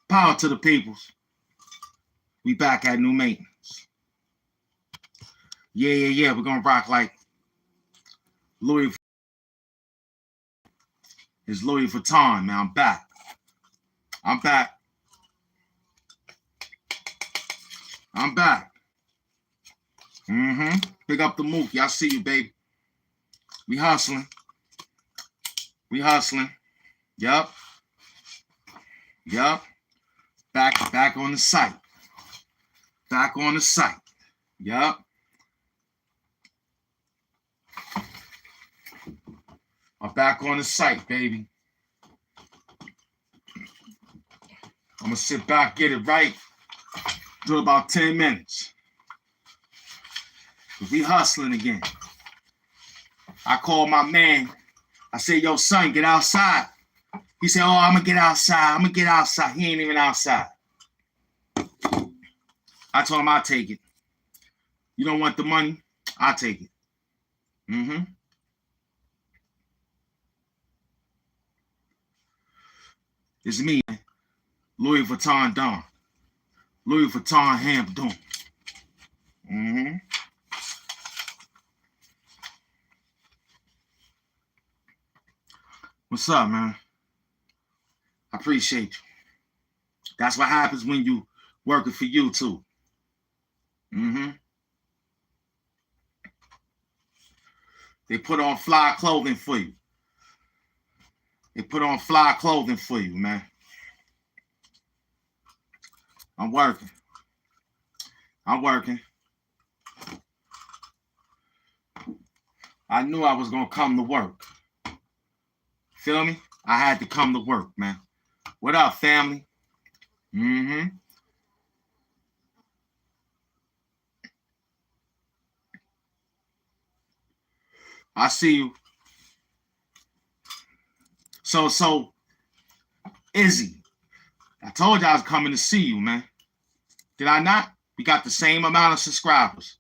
Power to the peoples. We back at new maintenance. Yeah. We're gonna rock like Louis. It's Louis Vuitton, man. I'm back. Pick up the Mookie. I see you, baby. We hustling. Yup. Back on the site. Yup. I'm back on the site, baby. I'm gonna sit back, get it right. Do about 10 minutes. We hustling again. I called my man. I said, yo, son, get outside. He said, oh, I'm gonna get outside. He ain't even outside. I told him I'll take it. You don't want the money? I'll take it. It's me, Louis Vuitton Don. Louis Vuitton HAMP Doom. What's up, man? I appreciate you. That's what happens when you working for you, too. They put on fly clothing for you. Man. I'm working. I knew I was going to come to work. Feel me? I had to come to work, man. What up, family? I see you. So, Izzy, I told you I was coming to see you, man. Did I not? We got the same amount of subscribers.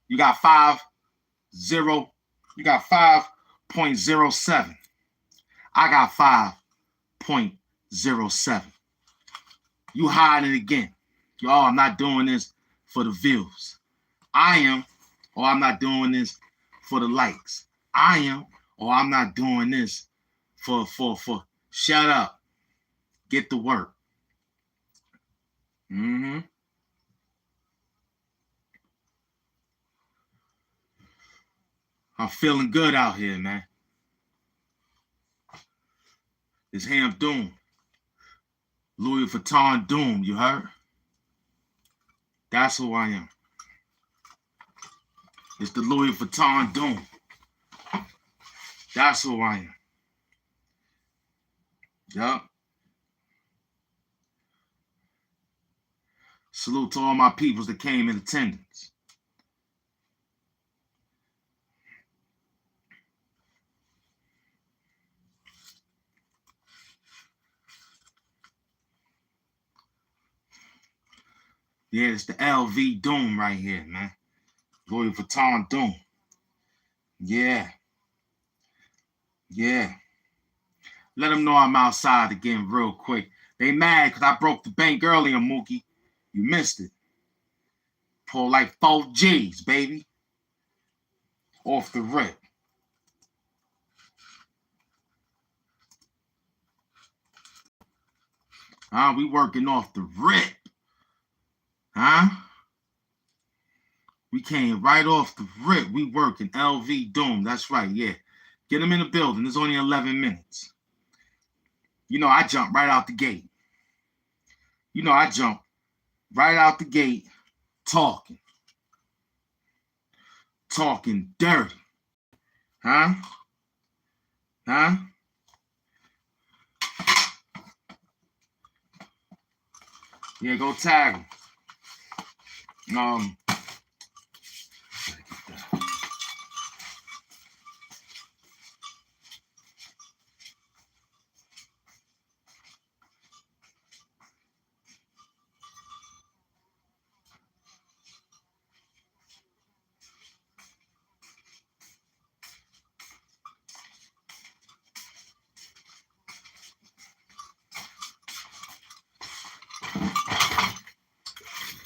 You got 5.07. I got 5.07. You hiding it again. I'm not doing this for the views. I am, or I'm not doing this for the likes. I am, or I'm not doing this for shut up. Get to work. I'm feeling good out here, man. It's HAMP Doom. Louis Vuitton Doom, you heard? That's who I am. It's the Louis Vuitton Doom. That's who I am. Yup. Salute to all my peoples that came in attendance. Yeah, it's the LV Doom right here, man. Louis Vuitton Doom. Yeah. Let them know I'm outside again real quick. They mad because I broke the bank earlier, Mookie. You missed it. Pull like 4 G's, baby. Off the rip. We working off the rip. We came right off the rip. We working LV Doom. That's right, yeah. Get them in the building. It's only 11 minutes. I jumped right out the gate. Talking. Talking dirty. Yeah, go tag him.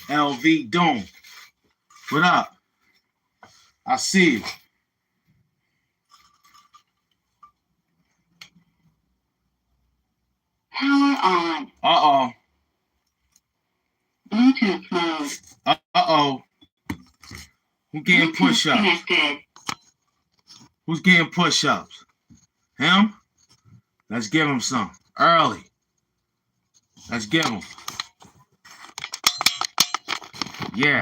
LV Doom. What up? I see you. Power on. Uh-oh. Bluetooth mode. Uh-oh. Who getting push-ups? Connected. Who's getting push-ups? Him? Let's give him some. Early. Let's give him. Yeah.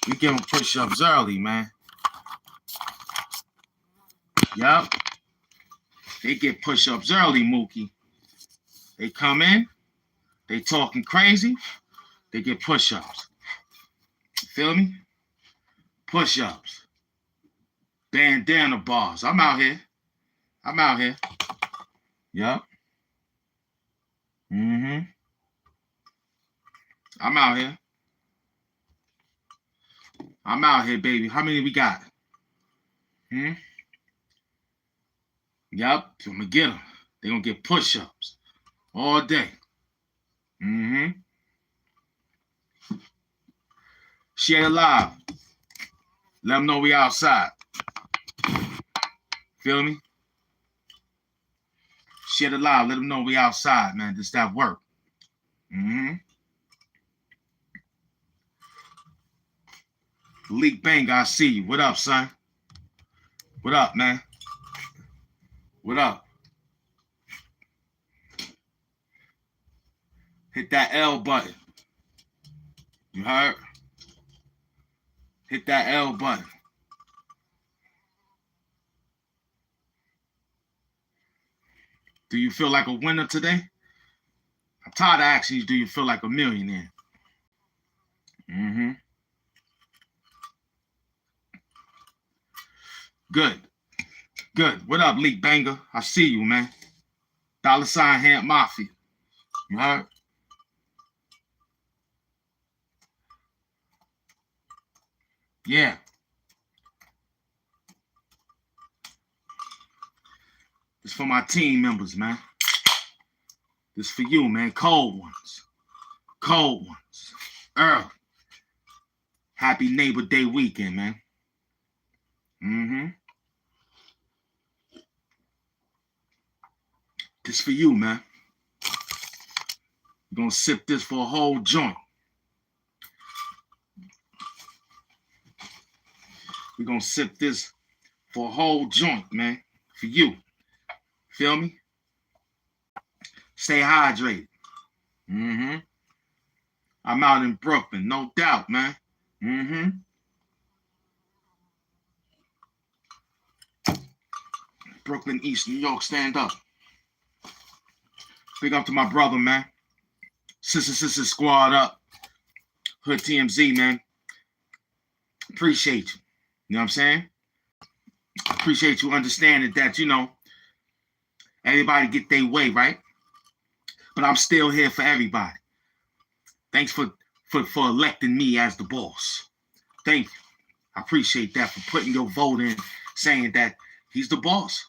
We give him push-ups early, man. Yup. They get push-ups early, Mookie. They come in. They talking crazy. They get push-ups. Feel me? Push-ups. Bandana bars. I'm out here. Yup. Mm-hmm. I'm out here, baby. How many we got? Yup. I'm gonna get them. They gonna get push-ups all day. Share it live. Let them know we outside. Feel me? Share it live. Let them know we outside, man. This that work. Leak Bang, I see you. What up, son? What up, man? What up? Hit that L button. You heard? Hit that L button. Do you feel like a winner today? I'm tired of asking you, do you feel like a millionaire? Good. What up, Leak Banger? I see you, man. $ HAMP Mafia. You heard? Yeah. It's for my team members, man. This for you, man. Cold ones. Earl. Happy Neighbor Day weekend, man. This for you, man. We're gonna sip this for a whole joint. We're gonna sip this for a whole joint, man. For you. Feel me? Stay hydrated. I'm out in Brooklyn, no doubt, man. Brooklyn East, New York, stand up. Big up to my brother, man. Sister squad up. Hood TMZ, man. Appreciate you. You know what I'm saying? Appreciate you understanding that, you know, everybody get their way, right? But I'm still here for everybody. Thanks for electing me as the boss. Thank you. I appreciate that, for putting your vote in, saying that he's the boss.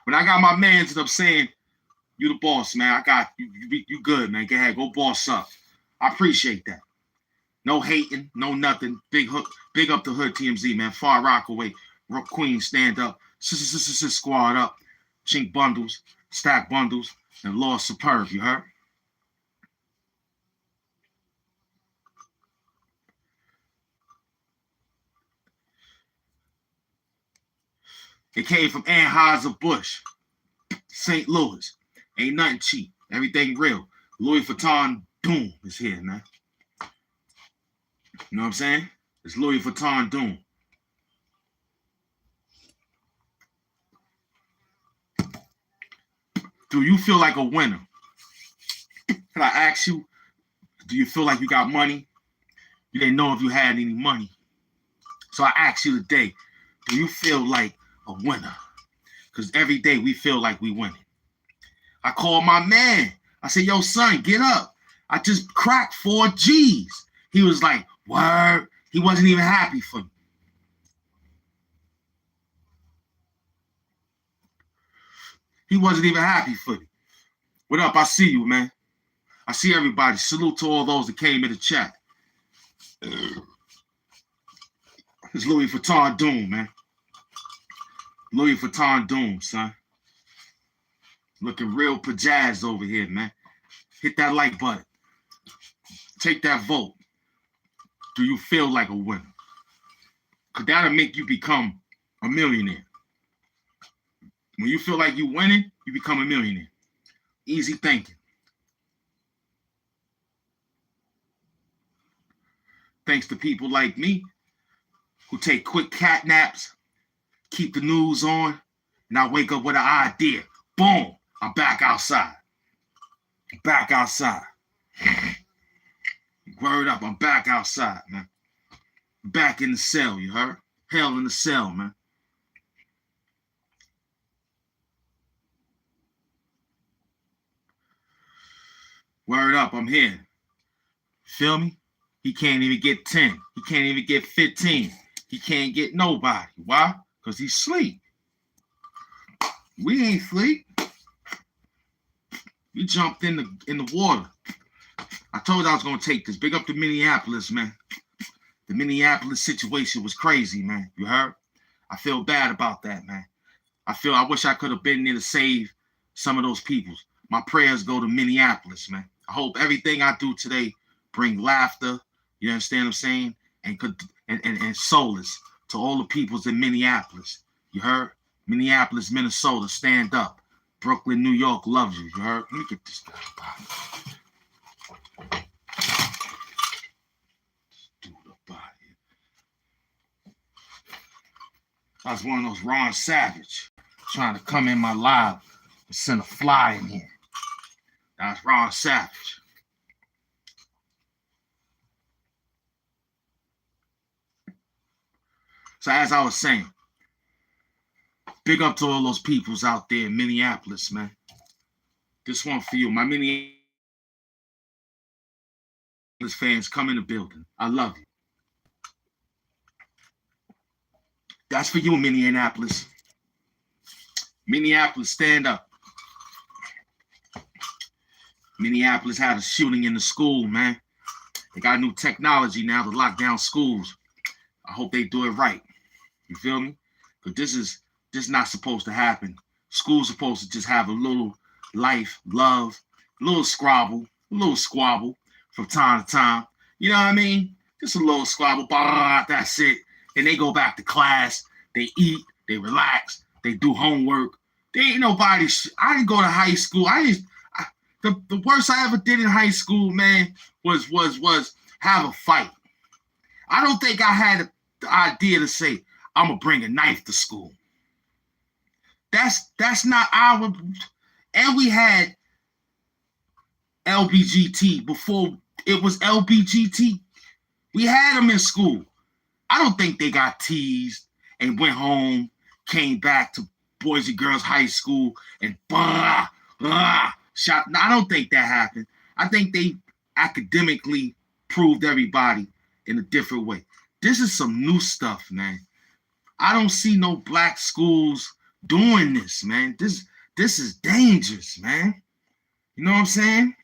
When I got my mans up saying, you the boss, man. I got you. You good, man. Go ahead, go boss up. I appreciate that. No hating, no nothing. Big up the Hood TMZ, man. Far Rockaway, Rook Queen, stand up. Squad up. Chink bundles, stack bundles, and Law Superb. You heard? It came from Anheuser-Busch, St. Louis. Ain't nothing cheap. Everything real. Louis Vuitton Doom is here, man. You know what I'm saying? It's Louis Vuitton Doom. Do you feel like a winner? Can I ask you, do you feel like you got money? You didn't know if you had any money. So I ask you today, do you feel like a winner? Because every day we feel like we winning. I called my man. I said, yo, son, get up. I just cracked 4 G's. He was like, word. He wasn't even happy for me. He wasn't even happy for me. What up? I see you, man. I see everybody. Salute to all those that came in the chat. It's Louis Vuitton Doom, man. Louis Vuitton Doom, son. Looking real pajazzed over here, man. Hit that like button. Take that vote. Do you feel like a winner? Because that'll make you become a millionaire. When you feel like you winning, you become a millionaire. Easy thinking. Thanks to people like me who take quick cat naps, keep the news on, and I wake up with an idea. Boom, I'm back outside. Back outside. Word up, I'm back outside, man. Back in the cell, you heard? Hell in the cell, man. Word up, I'm here. Feel me? He can't even get 10. He can't even get 15. He can't get nobody. Why? Because he's asleep. We ain't asleep. We jumped in the water. I told you I was going to take this. Big up to Minneapolis, man. The Minneapolis situation was crazy, man. You heard? I feel bad about that, man. I wish I could have been there to save some of those people. My prayers go to Minneapolis, man. I hope everything I do today bring laughter, you understand what I'm saying? And solace to all the peoples in Minneapolis. You heard? Minneapolis, Minnesota, stand up. Brooklyn, New York loves you. You heard? Let me get this guy. I was one of those Ron Savage trying to come in my live and send a fly in here. That's Ron Savage. So as I was saying, big up to all those peoples out there in Minneapolis, man. This one for you. My Minneapolis fans, come in the building. I love you. That's for you, Minneapolis. Minneapolis, stand up. Minneapolis had a shooting in the school, man. They got new technology now to lock down schools. I hope they do it right. You feel me? Because this is not supposed to happen. School's supposed to just have a little life, love, a little squabble from time to time. You know what I mean? Just a little squabble, blah, that's it. And they go back to class, they eat, they relax, they do homework. They ain't nobody. I didn't go to high school. The worst I ever did in high school, man, was have a fight. I don't think I had the idea to say, I'm gonna bring a knife to school. That's not our. And we had LBGT before it was LBGT. We had them in school. I don't think they got teased and went home, came back to Boys and Girls High School and shot. No, I don't think that happened. I think they academically proved everybody in a different way. This is some new stuff, man. I don't see no black schools doing this, man. This is dangerous, man. You know what I'm saying?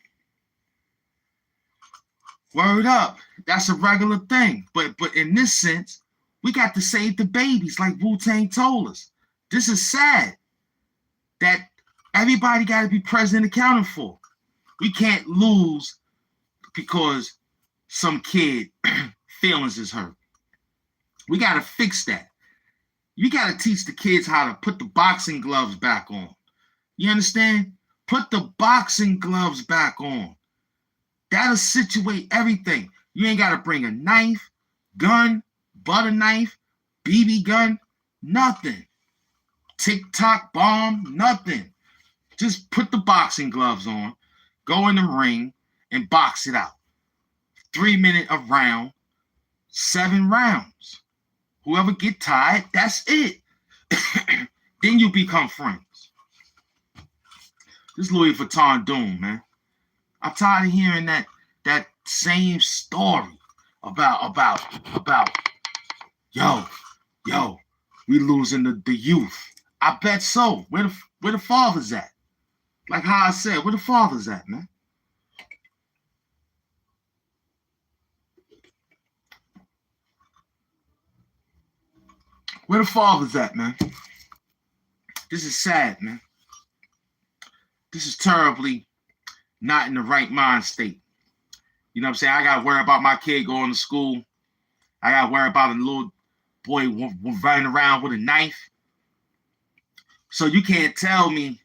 Word up. That's a regular thing. But in this sense, we got to save the babies like Wu-Tang told us. This is sad that everybody got to be present and accounted for. We can't lose because some kid feelings is hurt. We got to fix that. You got to teach the kids how to put the boxing gloves back on. You understand? Put the boxing gloves back on. That'll situate everything. You ain't got to bring a knife, gun, butter knife, BB gun, nothing. Tic-toc bomb, nothing. Just put the boxing gloves on, go in the ring, and box it out. 3 minute a round, 7 rounds. Whoever get tired, that's it. Then you become friends. This Louis Vuitton Doom, man. I'm tired of hearing that same story about yo, we losing the youth. I bet so. Where the fathers at? Like how I said, where the fathers at, man? Where the fathers at, man? This is sad, man. This is terribly not in the right mind state. You know what I'm saying? I got to worry about my kid going to school. I got to worry about a little boy running around with a knife. So you can't tell me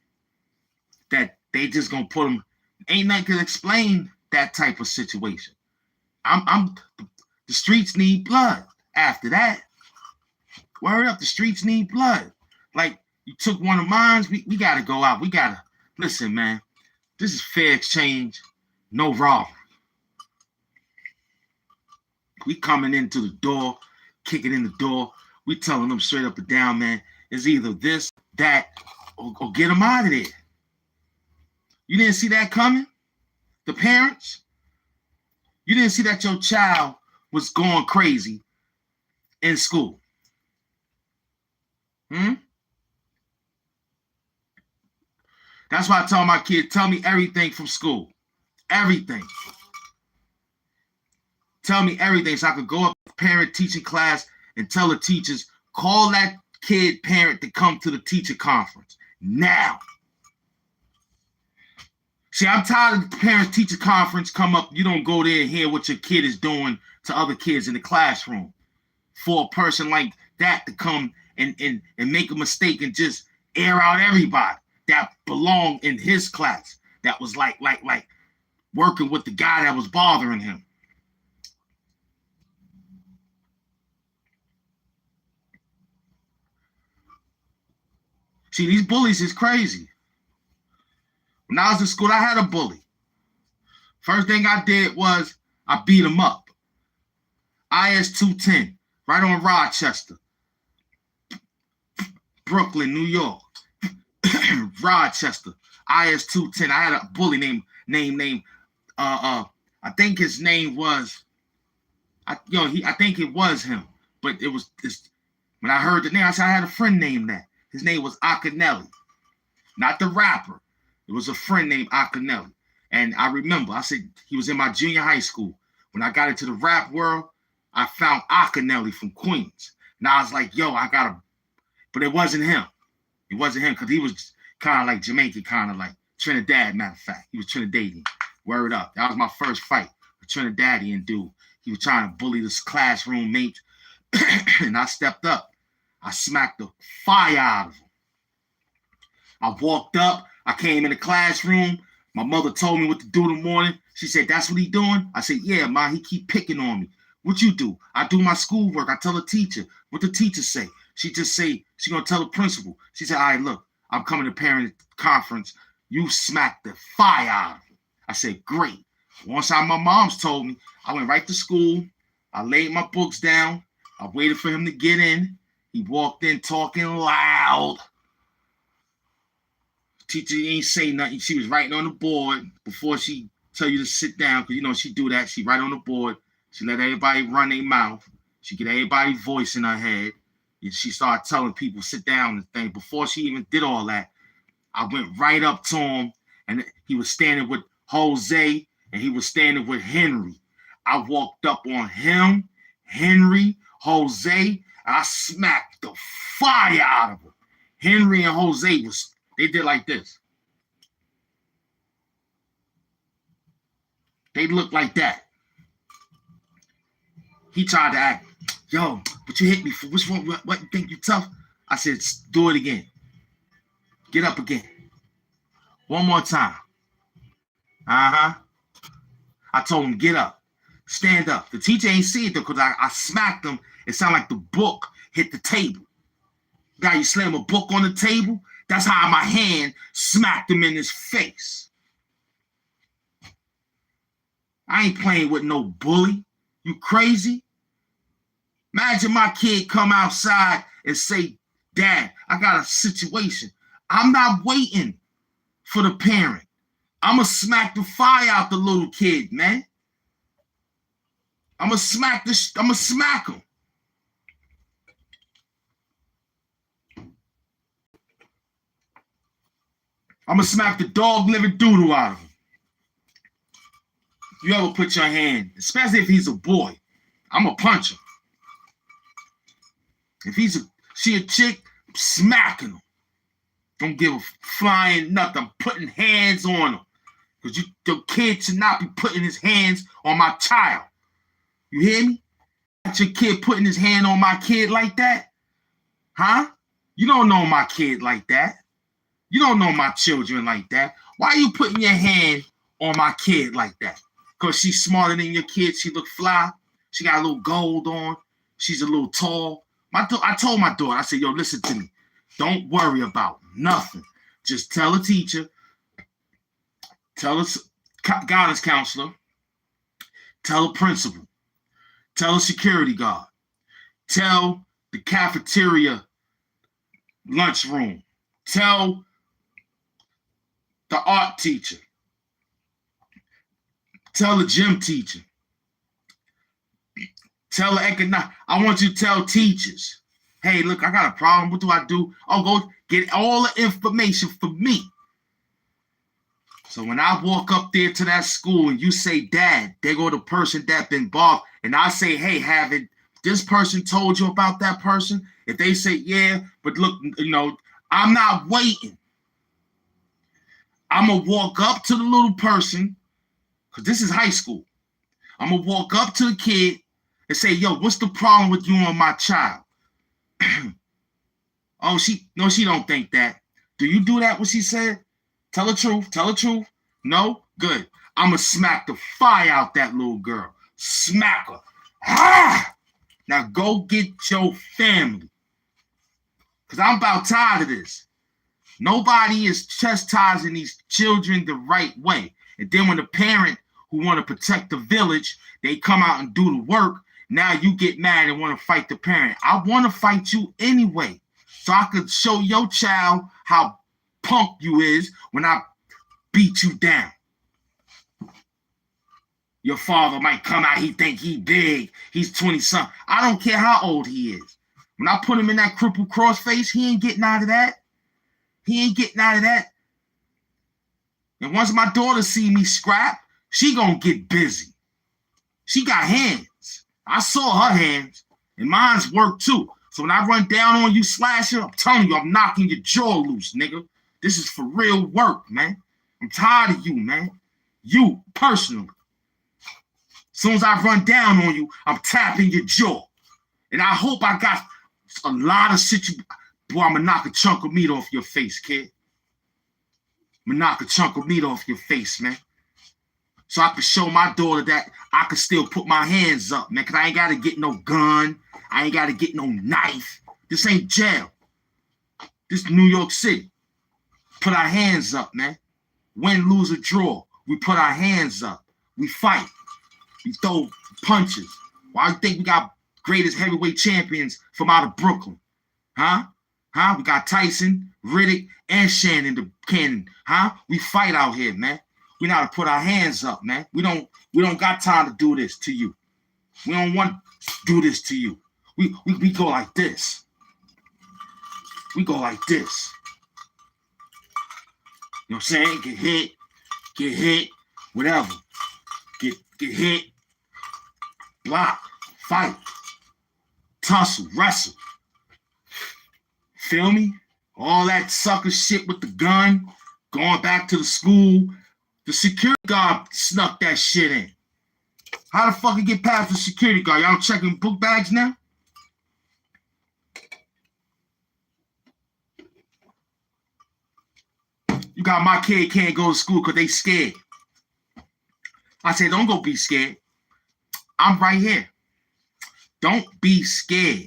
that they just going to put him. Ain't nothing to explain that type of situation. The streets need blood. After that, word up, the streets need blood. Like, you took one of mine, we got to go out. We got to, listen, man, this is fair exchange, no robbery. We coming into the door, kicking in the door. We telling them straight up and down, man, it's either this, that, or get them out of there. You didn't see that coming? The parents? You didn't see that your child was going crazy in school? That's why I tell my kid, tell me everything from school. Everything. Tell me everything so I could go up to parent teaching class and tell the teachers, call that kid parent to come to the teacher conference now. See, I'm tired of the parent teacher conference come up. You don't go there and hear what your kid is doing to other kids in the classroom. For a person like that to come and make a mistake and just air out everybody that belonged in his class, that was like working with the guy that was bothering him. See, these bullies is crazy. When I was in school, I had a bully. First thing I did was I beat him up. IS 210, right on Rochester, Brooklyn, New York. Rochester, IS 210. I had a bully named I think his name was I think it was him, but it was this. When I heard the name, I said I had a friend named that. His name was Akinelli, not the rapper. It was a friend named Akinelli. And I remember, I said he was in my junior high school. When I got into the rap world, I found Akinelli from Queens. And I was like, yo, I got to, but it wasn't him. It wasn't him because he was kind of like Jamaican, kind of like Trinidad, matter of fact. He was Trinidadian. Word up. That was my first fight. A Trinidadian dude. He was trying to bully this classroom mate. And I stepped up. I smacked the fire out of him. I walked up. I came in the classroom. My mother told me what to do in the morning. She said, that's what he doing? I said, yeah, Ma, he keep picking on me. What you do? I do my schoolwork. I tell the teacher. What the teacher say? She just say, she gonna tell the principal. She said, all right, look, I'm coming to parent conference. You smacked the fire out of him. I said, great. Once my mom's told me, I went right to school. I laid my books down. I waited for him to get in. He walked in talking loud. Teacher ain't say nothing. She was writing on the board before she tell you to sit down, because you know she do that. She write on the board. She let everybody run their mouth. She get everybody's voice in her head. And she started telling people sit down and things. Before she even did all that, I went right up to him, and he was standing with Jose, and he was standing with Henry. I walked up on him, Henry, Jose. I smacked the fire out of him. Henry and Jose they did like this. They looked like that. He tried to act, yo, but you hit me for which one? What you think you tough? I said, do it again. Get up again. One more time. Uh-huh. I told him, get up. Stand up. The teacher ain't see it though, because I smacked him. It sounded like the book hit the table. Guy, you slam a book on the table? That's how my hand smacked him in his face. I ain't playing with no bully. You crazy? Imagine my kid come outside and say, Dad, I got a situation. I'm not waiting for the parent. I'm going to smack the fire out the little kid, man. I'm going to smack him. I'm going to smack the dog living doodle out of him. You ever put your hand, especially if he's a boy, I'm going to punch him. If she a chick, I'm smacking him. Don't give a flying nothing. I'm putting hands on him. Because your kid should not be putting his hands on my child. You hear me? Got your kid putting his hand on my kid like that? Huh? You don't know my kid like that. You don't know my children like that. Why are you putting your hand on my kid like that? Because she's smarter than your kid. She look fly. She got a little gold on. She's a little tall. I told my daughter, I said, yo, listen to me. Don't worry about nothing. Just tell a teacher, tell a guidance counselor, tell a principal, tell a security guard, tell the cafeteria lunchroom, tell the art teacher, tell the gym teacher, tell the economic. I want you to tell teachers, hey, look, I got a problem. What do I do? I'll go get all the information for me. So when I walk up there to that school and you say, Dad, there go the person that been involved, and I say, hey, haven't this person told you about that person? If they say, yeah, but look, I'm not waiting. I'm going to walk up to the little person, because this is high school. I'm going to walk up to the kid and say, yo, what's the problem with you and my child? Oh, she don't think that. Do you do that, what she said? Tell the truth. Tell the truth. No? Good. I'm going to smack the fire out that little girl. Smack her. Ah! Now go get your family. Because I'm about tired of this. Nobody is chastising these children the right way. And then when the parent who want to protect the village, they come out and do the work, now you get mad and want to fight the parent. I want to fight you anyway. So I could show your child how punk you is when I beat you down. Your father might come out, he think he big, he's 20-something. I don't care how old he is. When I put him in that crippled cross face, he ain't getting out of that. He ain't getting out of that. And once my daughter see me scrap, she gonna get busy. She got hands. I saw her hands, and mine's work too. So when I run down on you, slasher, I'm telling you, I'm knocking your jaw loose, nigga. This is for real work, man. I'm tired of you, man. You, personally. As soon as I run down on you, I'm tapping your jaw. And I hope I got a lot of situations. Boy, I'm going to knock a chunk of meat off your face, kid. I'm going to knock a chunk of meat off your face, man. So I can show my daughter that I can still put my hands up, man, because I ain't got to get no gun. I ain't got to get no knife. This ain't jail. This is New York City. Put our hands up, man. Win, lose, or draw. We put our hands up. We fight. We throw punches. Why do you think we got greatest heavyweight champions from out of Brooklyn? Huh? We got Tyson, Riddick, and Shannon the Cannon. Huh? We fight out here, man. We know how to put our hands up, man. We don't got time to do this to you. We don't want to do this to you. We go like this. We go like this. You know what I'm saying? Get hit, whatever. Get hit, block, fight, tussle, wrestle. Feel me? All that sucker shit with the gun, going back to the school. The security guard snuck that shit in. How the fuck it get past the security guard? Y'all checking book bags now? You got my kid can't go to school because they scared. I said, don't go be scared. I'm right here. Don't be scared.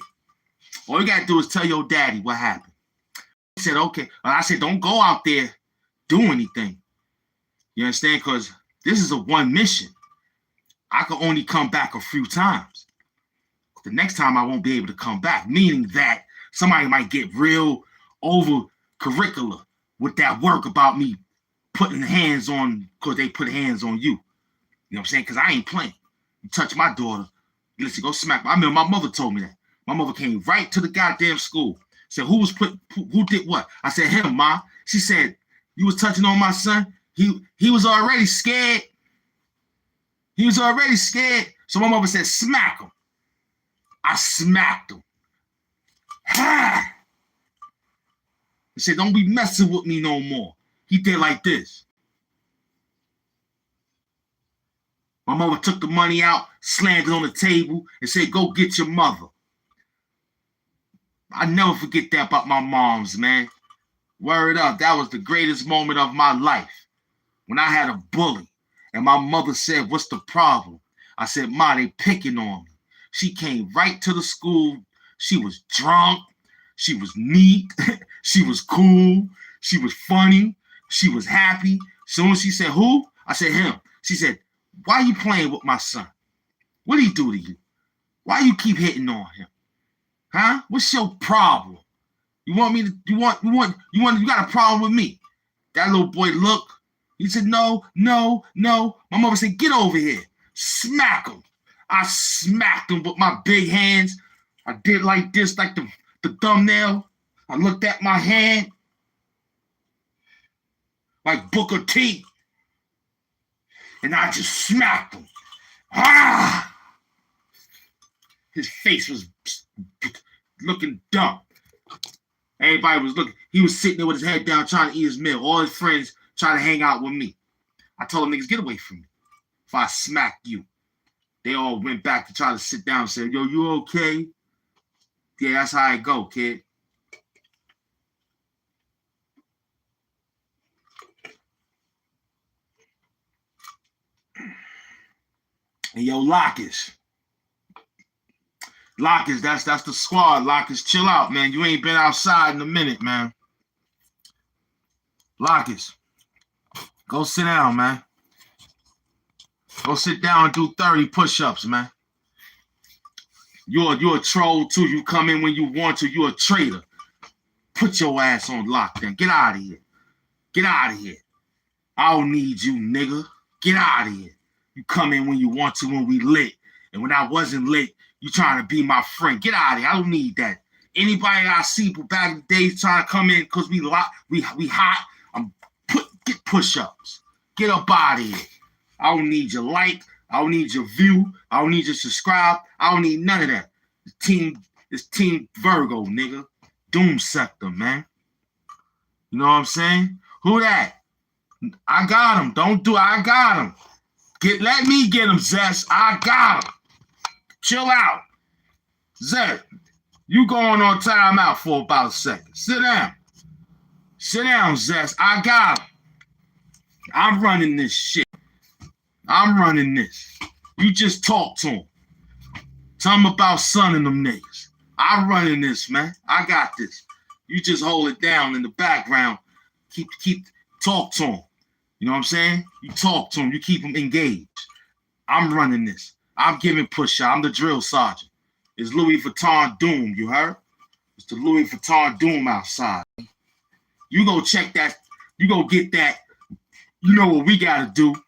All you got to do is tell your daddy what happened. He said, okay. I said, don't go out there do anything. You understand? Because this is a one mission. I can only come back a few times. The next time I won't be able to come back, meaning that somebody might get real over curricular with that work about me putting hands on, because they put hands on you. You know what I'm saying? Because I ain't playing. You touch my daughter, listen, go smack. I remember my mother told me that. My mother came right to the goddamn school. Said, who did what? I said, him, Ma. She said, You was touching on my son. He was already scared. He was already scared. So my mother said, smack him. I smacked him. Ha! He said, don't be messing with me no more. He did like this. My mother took the money out, slammed it on the table, and said, go get your mother. I never forget that about my moms, man. Word up, that was the greatest moment of my life. When I had a bully, and my mother said, what's the problem? I said, Ma, they picking on me. She came right to the school. She was drunk. She was neat. She was cool. She was funny. She was happy. Soon as she said, who? I said, him. She said, why are you playing with my son? What did he do to you? Why you keep hitting on him? Huh? What's your problem? You want me to, you got a problem with me? That little boy looked. He said, no. My mother said, get over here. Smack him. I smacked him with my big hands. I did like this, like the thumbnail. I looked at my hand like Booker T. And I just smacked him. Ah! His face was looking dumb. Everybody was looking. He was sitting there with his head down trying to eat his meal. All his friends trying to hang out with me. I told them, niggas, get away from me. If I smack you. They all went back to try to sit down and said, yo, you okay? Yeah, that's how I go, kid. And yo, Lockus, that's the squad. Lockus, chill out, man. You ain't been outside in a minute, man. Lockus, go sit down, man. Go sit down and do 30 push-ups, man. You're a troll, too. You come in when you want to. You're a traitor. Put your ass on lockdown. Get out of here. Get out of here. I don't need you, nigga. Get out of here. You come in when you want to when we lit. And when I wasn't lit, you trying to be my friend. Get out of here. I don't need that. Anybody I see back in the days trying to come in because we hot, get push-ups. Get up out of here. I don't need your like. I don't need your view. I don't need your subscribe. I don't need none of that. It's Team Virgo, nigga. Doom sector, man. You know what I'm saying? Who that? I got him. Don't do it. I got him. Let me get him, Zest. I got him. Chill out. Zest, you going on timeout for about a second. Sit down. Sit down, Zest. I got him. I'm running this shit. I'm running this. You just talk to him. Tell him about Son and them niggas. I'm running this, man. I got this. You just hold it down in the background. Keep talk to him. You know what I'm saying? You talk to him. You keep him engaged. I'm running this. I'm giving push-out. I'm the drill sergeant. It's Louis Vuitton Doom, you heard? It's the Louis Vuitton Doom outside. You go check that. You go get that. You know what we got to do.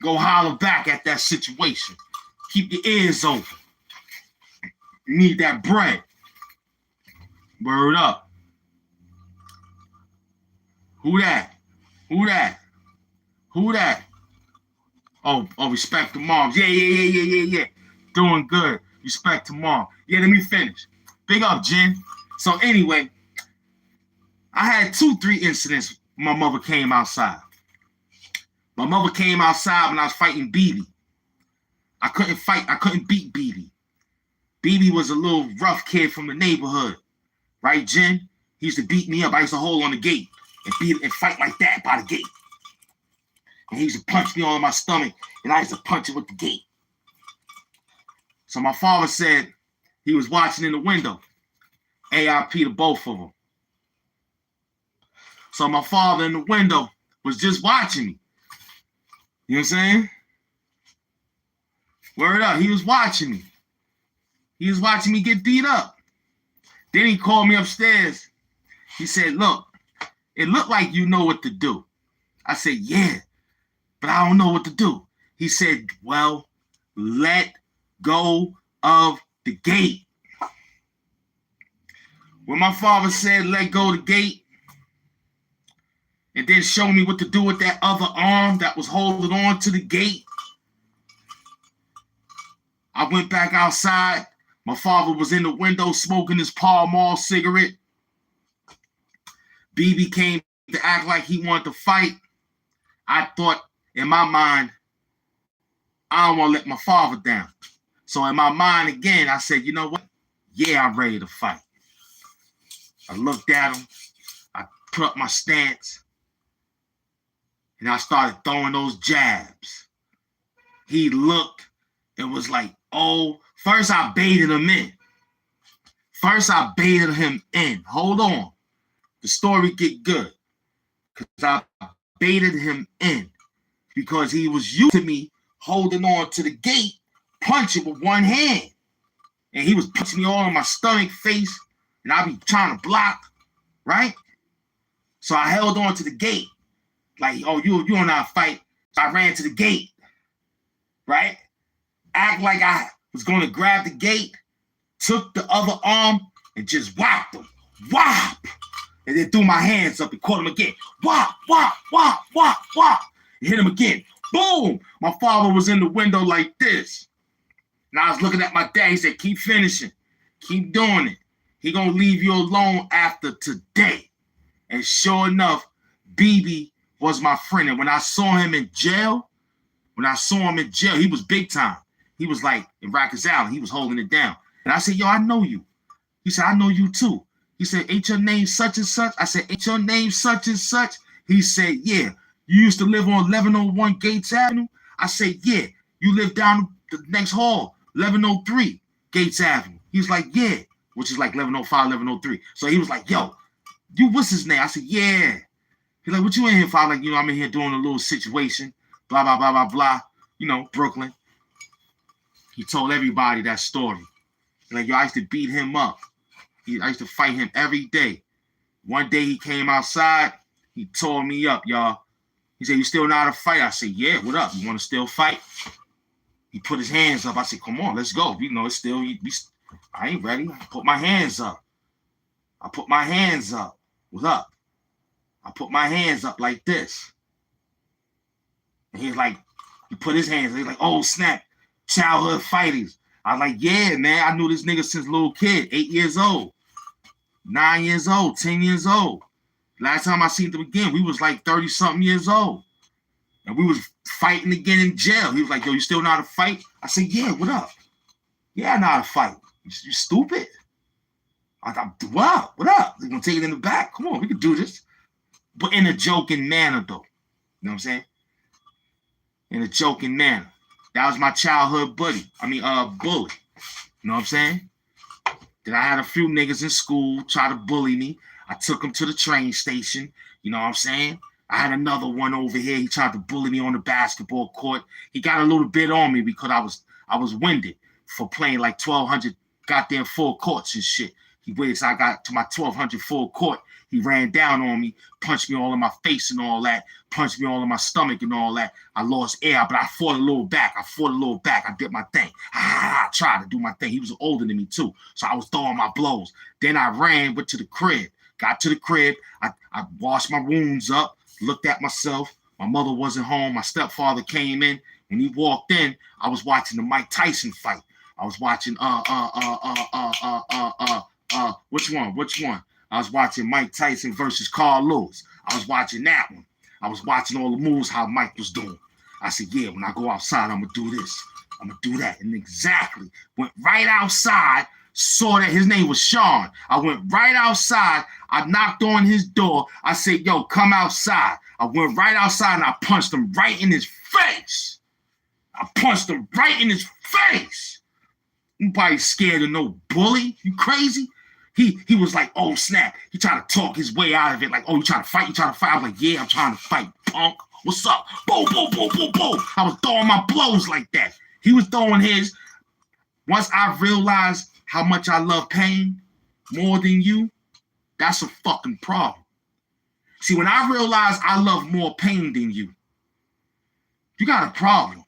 Go holler back at that situation. Keep your ears open. You need that bread. Word up. Who that? Who that? Who that? Oh, respect to moms. Yeah. Doing good. Respect to mom. Yeah, let me finish. Big up, Jen. So anyway, I had 2-3 incidents when my mother came outside. My mother came outside when I was fighting BB. I couldn't beat BB. BB was a little rough kid from the neighborhood. Right, Jen? He used to beat me up. I used to hold on the gate and fight like that by the gate. And he used to punch me all in my stomach, and I used to punch it with the gate. So my father said he was watching in the window. AIP to both of them. So my father in the window was just watching me. You know what I'm saying? Word up. He was watching me. He was watching me get beat up. Then he called me upstairs. He said, look, it looked like you know what to do. I said, yeah, but I don't know what to do. He said, well, let go of the gate. When my father said, let go of the gate, and then show me what to do with that other arm that was holding on to the gate. I went back outside. My father was in the window smoking his Pall Mall cigarette. BB came to act like he wanted to fight. I thought in my mind, I don't want to let my father down. So in my mind again, I said, you know what? Yeah, I'm ready to fight. I looked at him. I put up my stance. And I started throwing those jabs. He looked and was like, oh, first I baited him in. Hold on. The story get good. Because I baited him in. Because he was used to me holding on to the gate, punching with one hand. And he was punching me all in my stomach, face, and I be trying to block, right? So I held on to the gate. Like, oh, you don't know how to fight. So I ran to the gate, right? Act like I was going to grab the gate, took the other arm, and just whacked him. Whop! And then threw my hands up and caught him again. Whop, whop, whop, whop, whop. And hit him again. Boom! My father was in the window like this. And I was looking at my dad. He said, keep finishing. Keep doing it. He gonna leave you alone after today. And sure enough, BB was my friend. And when I saw him in jail, he was big time. He was like in Rikers Island. He was holding it down. And I said, yo, I know you. He said, I know you too. He said, ain't your name such and such? I said, ain't your name such and such? He said, yeah. You used to live on 1101 Gates Avenue? I said, yeah. You live down the next hall, 1103 Gates Avenue. He was like, yeah, which is like 1105, 1103. So he was like, yo, you, what's his name? I said, yeah. He's like, what you in here for? I'm like, I'm in here doing a little situation, blah, blah, blah, blah, blah, Brooklyn. He told everybody that story. He's like, yo, I used to beat him up. I used to fight him every day. One day he came outside, he tore me up, y'all. He said, you still know how to fight? I said, yeah, what up? You want to still fight? He put his hands up. I said, come on, let's go. It's still, I ain't ready. I put my hands up. What's up? I put my hands up like this. And he's like, he put his hands, he's like, oh, snap, childhood fighters. I was like, yeah, man, I knew this nigga since little kid, 8 years old, 9 years old, 10 years old. Last time I seen them again, we was like 30-something years old. And we was fighting again in jail. He was like, yo, you still know how to fight? I said, yeah, what up? Yeah, I know how to fight. You stupid? What up? You gonna take it in the back? Come on, we can do this. But in a joking manner, though. You know what I'm saying? In a joking manner. That was my childhood bully. You know what I'm saying? Then I had a few niggas in school try to bully me. I took them to the train station. You know what I'm saying? I had another one over here. He tried to bully me on the basketball court. He got a little bit on me because I was winded for playing like 1,200 goddamn full courts and shit. He waited till I got to my 1,200 full court. He ran down on me, punched me all in my face and all that, punched me all in my stomach and all that. I lost air, but I fought a little back. I did my thing. I tried to do my thing. He was older than me too, so I was throwing my blows. Then I went to the crib. Got to the crib. I washed my wounds up, looked at myself. My mother wasn't home. My stepfather came in. When he walked in, I was watching the Mike Tyson fight. I was watching which one? I was watching Mike Tyson versus Carl Lewis. I was watching that one. I was watching all the moves how Mike was doing. I said, yeah, when I go outside, I'm going to do this. I'm going to do that. And exactly. Went right outside, saw that his name was Sean. I went right outside. I knocked on his door. I said, yo, come outside. I went right outside and I punched him right in his face. You probably scared of no bully. You crazy? He was like, oh, snap. He tried to talk his way out of it. Like, oh, you trying to fight? I was like, yeah, I'm trying to fight, punk. What's up? Boom, boom, boom, boom, boom. I was throwing my blows like that. He was throwing his. Once I realized how much I love pain more than you, that's a fucking problem. See, when I realized I love more pain than you got a problem.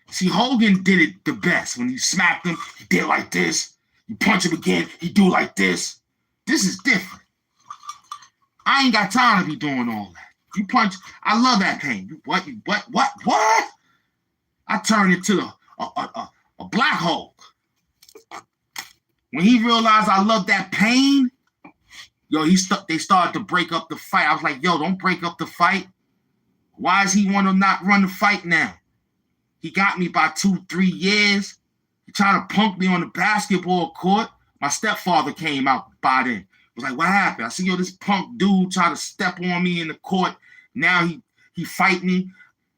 See, Hogan did it the best. When you smacked him, he did like this. You punch him again, he do like this. This is different. I ain't got time to be doing all that. You punch. I love that pain. You what? What? I turned into a Black Hulk. When he realized I love that pain, yo, they started to break up the fight. I was like, yo, don't break up the fight. Why does he want to not run the fight now? He got me by 2-3 years. He tried to punk me on the basketball court. My stepfather came out by then. Was like, what happened? I said, yo, this punk dude tried to step on me in the court. Now he fight me.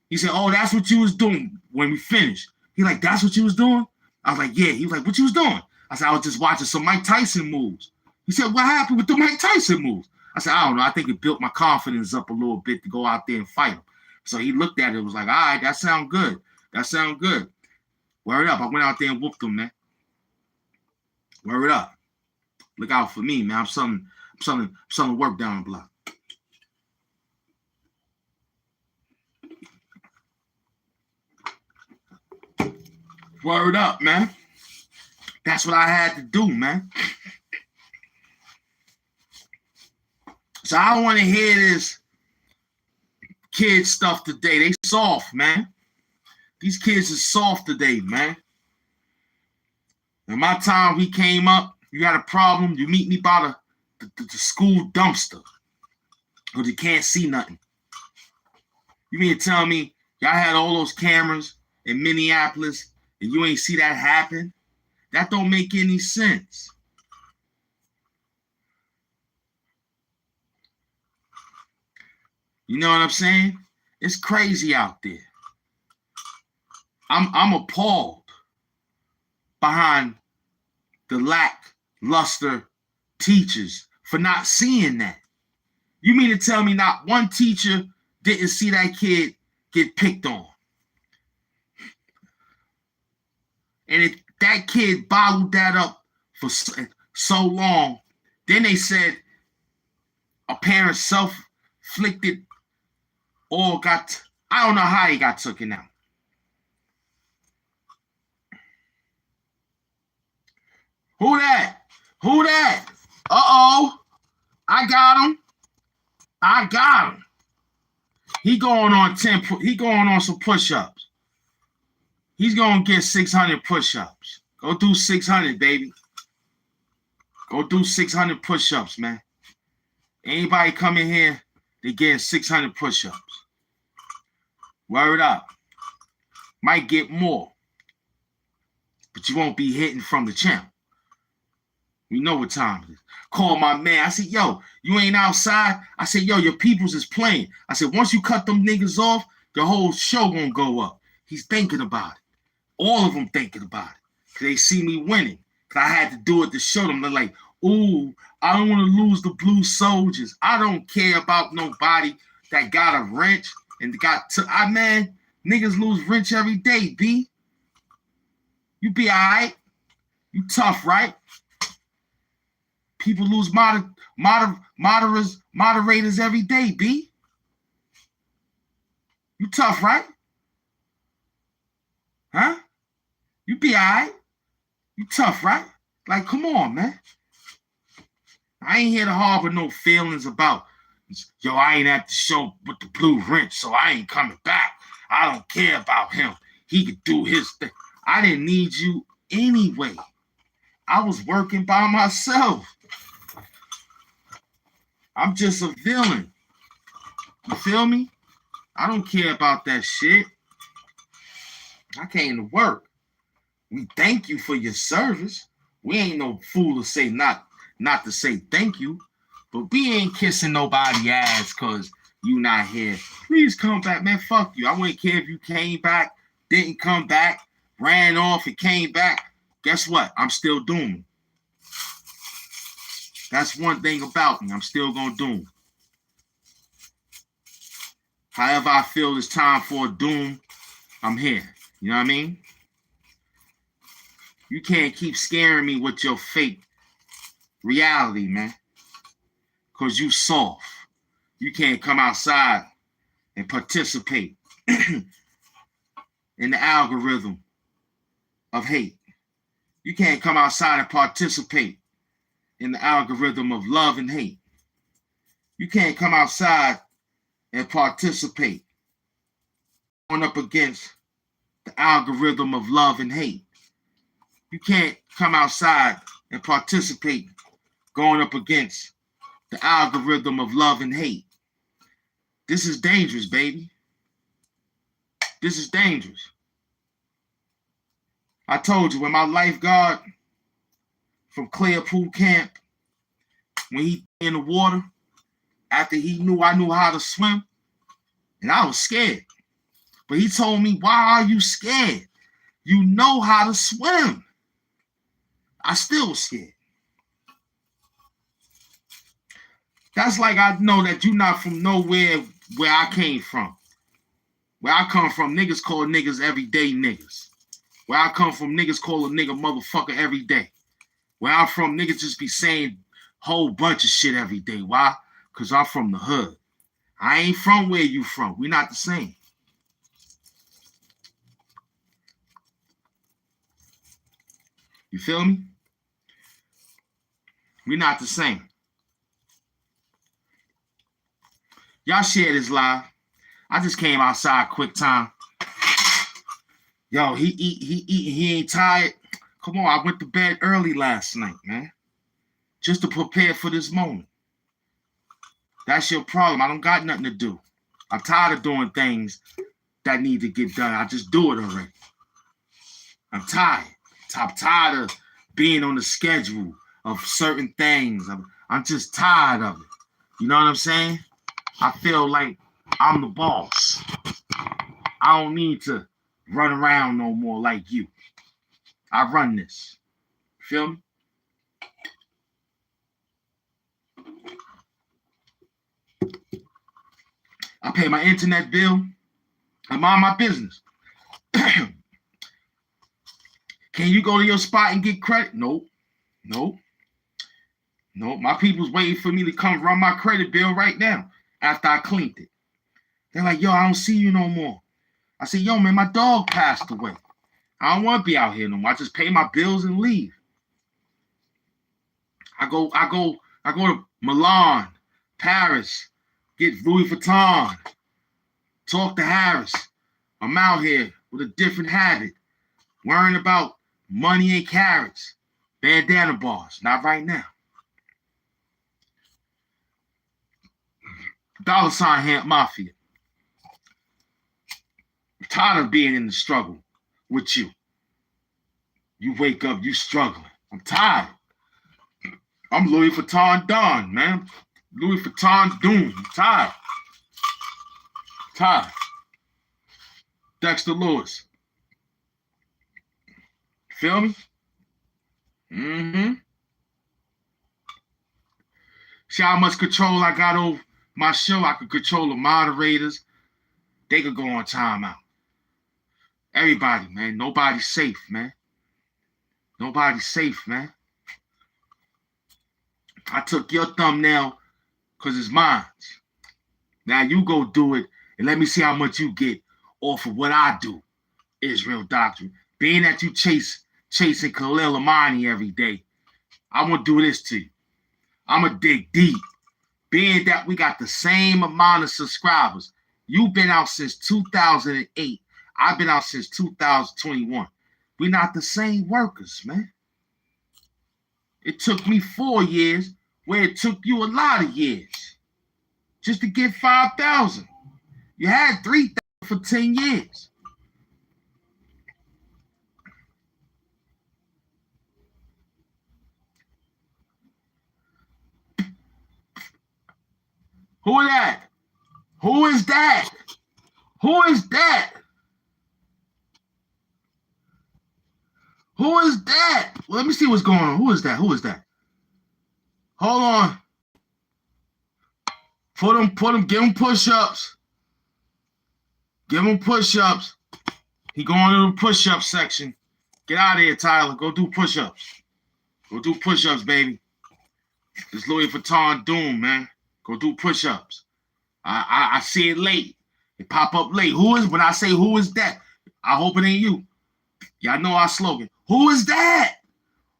He said, oh, that's what you was doing when we finished. He like, that's what you was doing? I was like, yeah. He was like, what you was doing? I said, I was just watching some Mike Tyson moves. He said, what happened with the Mike Tyson moves? I said, I don't know. I think it built my confidence up a little bit to go out there and fight him. So he looked at it and was like, all right, that sound good. That sound good. Word up. I went out there and whooped him, man. Word up. Look out for me, man. I'm selling work down the block. Word up, man. That's what I had to do, man. So I don't want to hear this kid stuff today. They soft, man. These kids are soft today, man. In my time, we came up, you had a problem, you meet me by the school dumpster because you can't see nothing. You mean to tell me y'all had all those cameras in Minneapolis and you ain't see that happen? That don't make any sense. You know what I'm saying? It's crazy out there. I'm appalled behind the lackluster teachers for not seeing that. You mean to tell me not one teacher didn't see that kid get picked on? And if that kid bottled that up for so long, then they said a parent self-inflicted or I don't know how he got taken out. Who that? Who that? Uh-oh. I got him. He going on some push-ups. He's going to get 600 push-ups. Go do 600, baby. Go do 600 push-ups, man. Anybody come in here, they getting 600 push-ups. Word up. Might get more. But you won't be hitting from the channel. We know what time it is. Call my man. I said, yo, you ain't outside? I said, yo, your peoples is playing. I said, once you cut them niggas off, the whole show gonna go up. He's thinking about it. All of them thinking about it. Because they see me winning. Because I had to do it to show them. They're like, ooh, I don't want to lose the blue soldiers. I don't care about nobody that got a wrench and man, niggas lose wrench every day, B. You be all right. You tough, right? People lose moderators every day, B. You tough, right? Huh? You be all right. You tough, right? Like, come on, man. I ain't here to harbor no feelings about, yo, I ain't at the show with the blue wrench, so I ain't coming back. I don't care about him. He could do his thing. I didn't need you anyway. I was working by myself. I'm just a villain. You feel me? I don't care about that shit. I came to work. We thank you for your service. We ain't no fool to say not to say thank you. But we ain't kissing nobody ass because you not here. Please come back, man. Fuck you. I wouldn't care if you came back, didn't come back, ran off and came back. Guess what? I'm still doomed. That's one thing about me. I'm still going to doom. However I feel it's time for a doom, I'm here. You know what I mean? You can't keep scaring me with your fake reality, man. Because you soft. You can't come outside and participate in the algorithm of hate. You can't come outside and participate in the algorithm of love and hate. You can't come outside and participate going up against the algorithm of love and hate. You can't come outside and participate going up against the algorithm of love and hate. This is dangerous, baby. This is dangerous. I told you, when my lifeguard from Clearpool Camp, when he in the water, after he knew I knew how to swim, and I was scared. But he told me, why are you scared? You know how to swim. I still was scared. That's like I know that you're not from nowhere where I came from. Where I come from, niggas call niggas everyday niggas. Where I come from, niggas call a nigga motherfucker every day. Where I'm from, niggas just be saying whole bunch of shit every day. Why? Because I'm from the hood. I ain't from where you from. We not the same. You feel me? We not the same. Y'all share this live. I just came outside quick time. Yo, he ain't tired. Come on, I went to bed early last night, man. Just to prepare for this moment. That's your problem. I don't got nothing to do. I'm tired of doing things that need to get done. I just do it already. I'm tired. I'm tired of being on the schedule of certain things. I'm just tired of it. You know what I'm saying? I feel like I'm the boss. I don't need to run around no more like you. I run this. Feel me? I pay my internet bill. I mind my business. Can you go to your spot and get credit? Nope. My people's waiting for me to come run my credit bill right now after I cleaned it. They're like, yo, I don't see you no more. I said, yo, man, my dog passed away. I don't want to be out here no more. I just pay my bills and leave. I go to Milan, Paris, get Louis Vuitton, talk to Harris. I'm out here with a different habit, worrying about money and carrots, bandana bars. Not right now. $$ HAMP Mafia. I'm tired of being in the struggle with you. You wake up, you struggling. I'm tired. I'm Louis Vuitton Don, man. Louis Vuitton Doom. I'm tired. Dexter Lewis. Feel me? Mm-hmm. See how much control I got over my show? I could control the moderators. They could go on timeout. Everybody, man. Nobody's safe, man. Nobody's safe, man. I took your thumbnail because it's mine. Now you go do it and let me see how much you get off of what I do. Israel Doctrine. Being that you chasing Khalil Amani every day, I'm going to do this to you. I'm going to dig deep. Being that we got the same amount of subscribers. You've been out since 2008. I've been out since 2021. We're not the same workers, man. It took me 4 years where it took you a lot of years just to get 5,000. You had 3,000 for 10 years. Who is that? Who is that? Who is that? Who is that? Well, let me see what's going on. Who is that? Who is that? Hold on. Put him, give him push-ups. Give him push-ups. He going to the push-up section. Get out of here, Tyler. Go do push-ups. Go do push-ups, baby. It's Louis Vuitton Doom, man. Go do push-ups. I see it late. It pop up late. Who is, when I say who is that? I hope it ain't you. Y'all know our slogan. Who is that?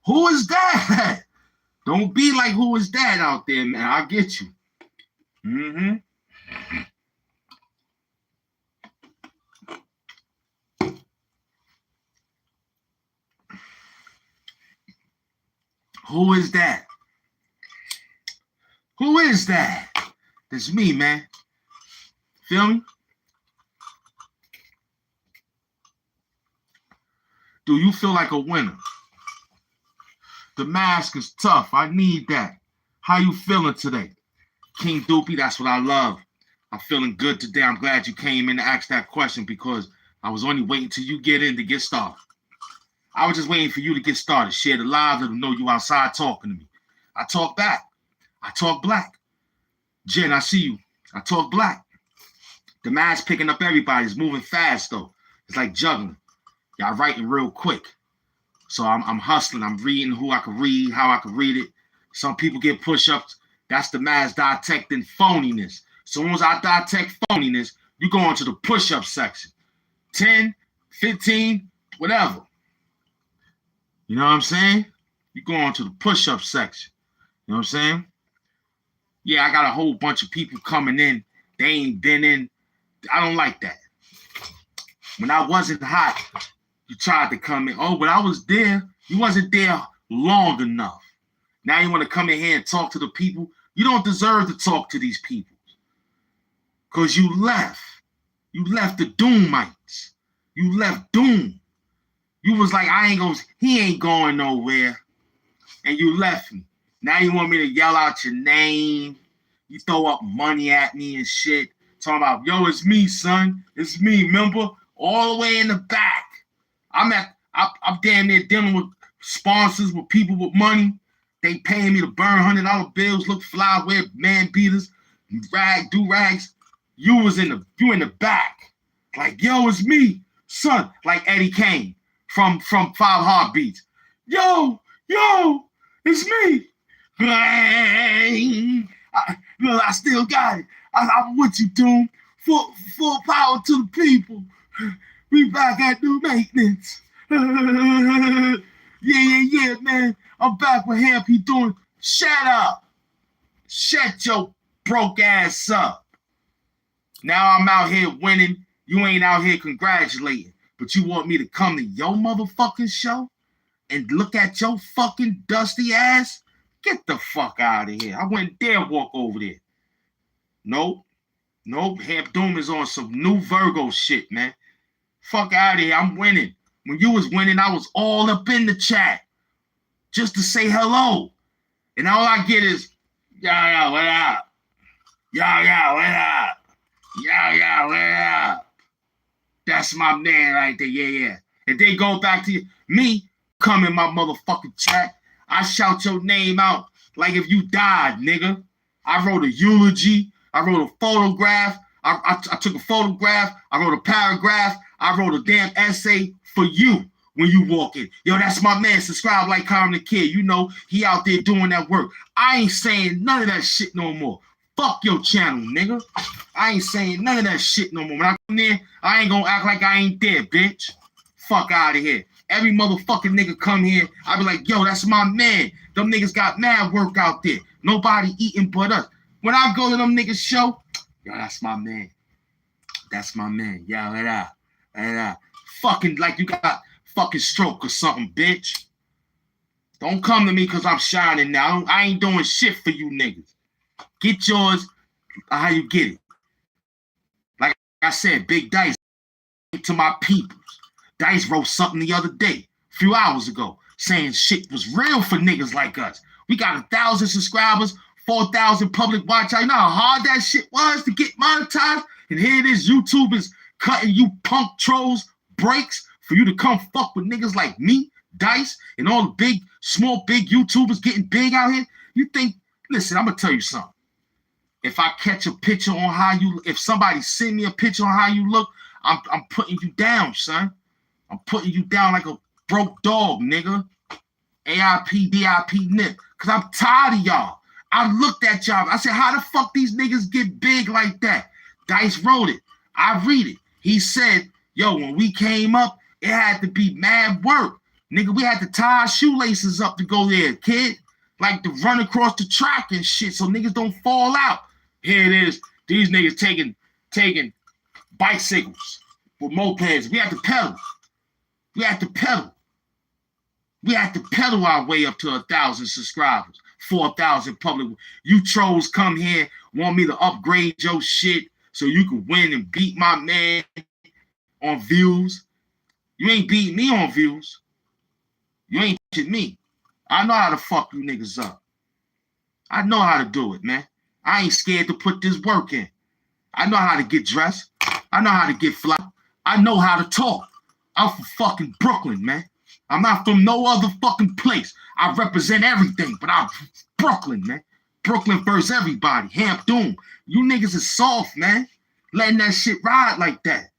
Who is that? Don't be like who is that out there, man. I'll get you. Mm-hmm. Who is that? Who is that? It's me, man. Feel me? Do you feel like a winner? The mask is tough. I need that. How you feeling today? King Doopy, that's what I love. I'm feeling good today. I'm glad you came in to ask that question because I was only waiting till you get in to get started. I was just waiting for you to get started. Share the live, let them know you outside talking to me. I talk back. I talk black. Jen, I see you. I talk black. The mask picking up everybody. It's moving fast, though. It's like juggling. Y'all writing real quick. So I'm hustling. I'm reading who I can read, how I can read it. Some people get push-ups. That's the mask detecting phoniness. So once I detect phoniness, you go into the push-up section. 10, 15, whatever. You know what I'm saying? You go on to the push-up section. You know what I'm saying? Yeah, I got a whole bunch of people coming in. They ain't been in. I don't like that. When I wasn't hot, you tried to come in. Oh, but I was there. You wasn't there long enough. Now you want to come in here and talk to the people. You don't deserve to talk to these people. Because you left. You left the Doomites. You left Doom. You was like, he ain't going nowhere. And you left me. Now you want me to yell out your name. You throw up money at me and shit. Talking about, yo, it's me, son. It's me, remember? All the way in the back. I'm damn near dealing with sponsors, with people with money. They paying me to burn $100 bills, look fly, wear man beaters, do rags. You in the back. Like, yo, it's me, son. Like Eddie Kane from 5 Heartbeats. Yo, it's me. I still got it. I'm with you, Doom. Full power to the people. We back at new maintenance. Yeah, man. I'm back with HAMP. He doing. Shut up. Shut your broke ass up. Now I'm out here winning. You ain't out here congratulating. But you want me to come to your motherfucking show and look at your fucking dusty ass? Get the fuck out of here. I wouldn't dare walk over there. Nope. HAMP Doom is on some new Virgo shit, man. Fuck out of here. I'm winning. When you was winning, I was all up in the chat just to say hello. And all I get is, yo, what up? Yo, what up? Yo, what up? That's my man right there. Yeah. And they go back to me, come in my motherfucking chat. I shout your name out like if you died, nigga. I wrote a eulogy. I wrote a photograph. I took a photograph. I wrote a paragraph. I wrote a damn essay for you when you walk in. Yo, that's my man. Subscribe, like, comment, and kid. You know, he out there doing that work. I ain't saying none of that shit no more. Fuck your channel, nigga. I ain't saying none of that shit no more. When I come there, I ain't gonna act like I ain't there, bitch. Fuck out of here. Every motherfucking nigga come here, I be like, yo, that's my man. Them niggas got mad work out there. Nobody eating but us. When I go to them niggas show, yo, that's my man. That's my man. Yo, let out. Fucking like you got fucking stroke or something, bitch. Don't come to me because I'm shining now. I ain't doing shit for you niggas. Get yours how you get it. Like I said, Big Dice to my peoples. Dice wrote something the other day, a few hours ago, saying shit was real for niggas like us. We got 1,000 subscribers, 4,000 public watch. I know how hard that shit was to get monetized. And here it is, YouTube is cutting you punk trolls breaks for you to come fuck with niggas like me, Dice, and all the big YouTubers getting big out here. You think, listen, I'm going to tell you something. If I catch a picture on if somebody send me a picture on how you look, I'm putting you down, son. I'm putting you down like a broke dog, nigga. AIP, DIP, nip. Because I'm tired of y'all. I looked at y'all. I said, how the fuck these niggas get big like that? Dice wrote it. I read it. He said, yo, when we came up, it had to be mad work. Nigga, we had to tie our shoelaces up to go there, kid. Like to run across the track and shit so niggas don't fall out. Here it is. These niggas taking bicycles with mopeds. We have to pedal. We have to pedal. We have to pedal our way up to 1,000 subscribers, 4,000 public. You trolls come here, want me to upgrade your shit so you can win and beat my man on views. You ain't beating me on views. You ain't shit me. I know how to fuck you niggas up. I know how to do it, man. I ain't scared to put this work in. I know how to get dressed. I know how to get fly. I know how to talk. I'm from fucking Brooklyn, man. I'm not from no other fucking place. I represent everything, but I'm Brooklyn, man. Brooklyn versus everybody. HAMP Doom. You niggas is soft, man. Letting that shit ride like that.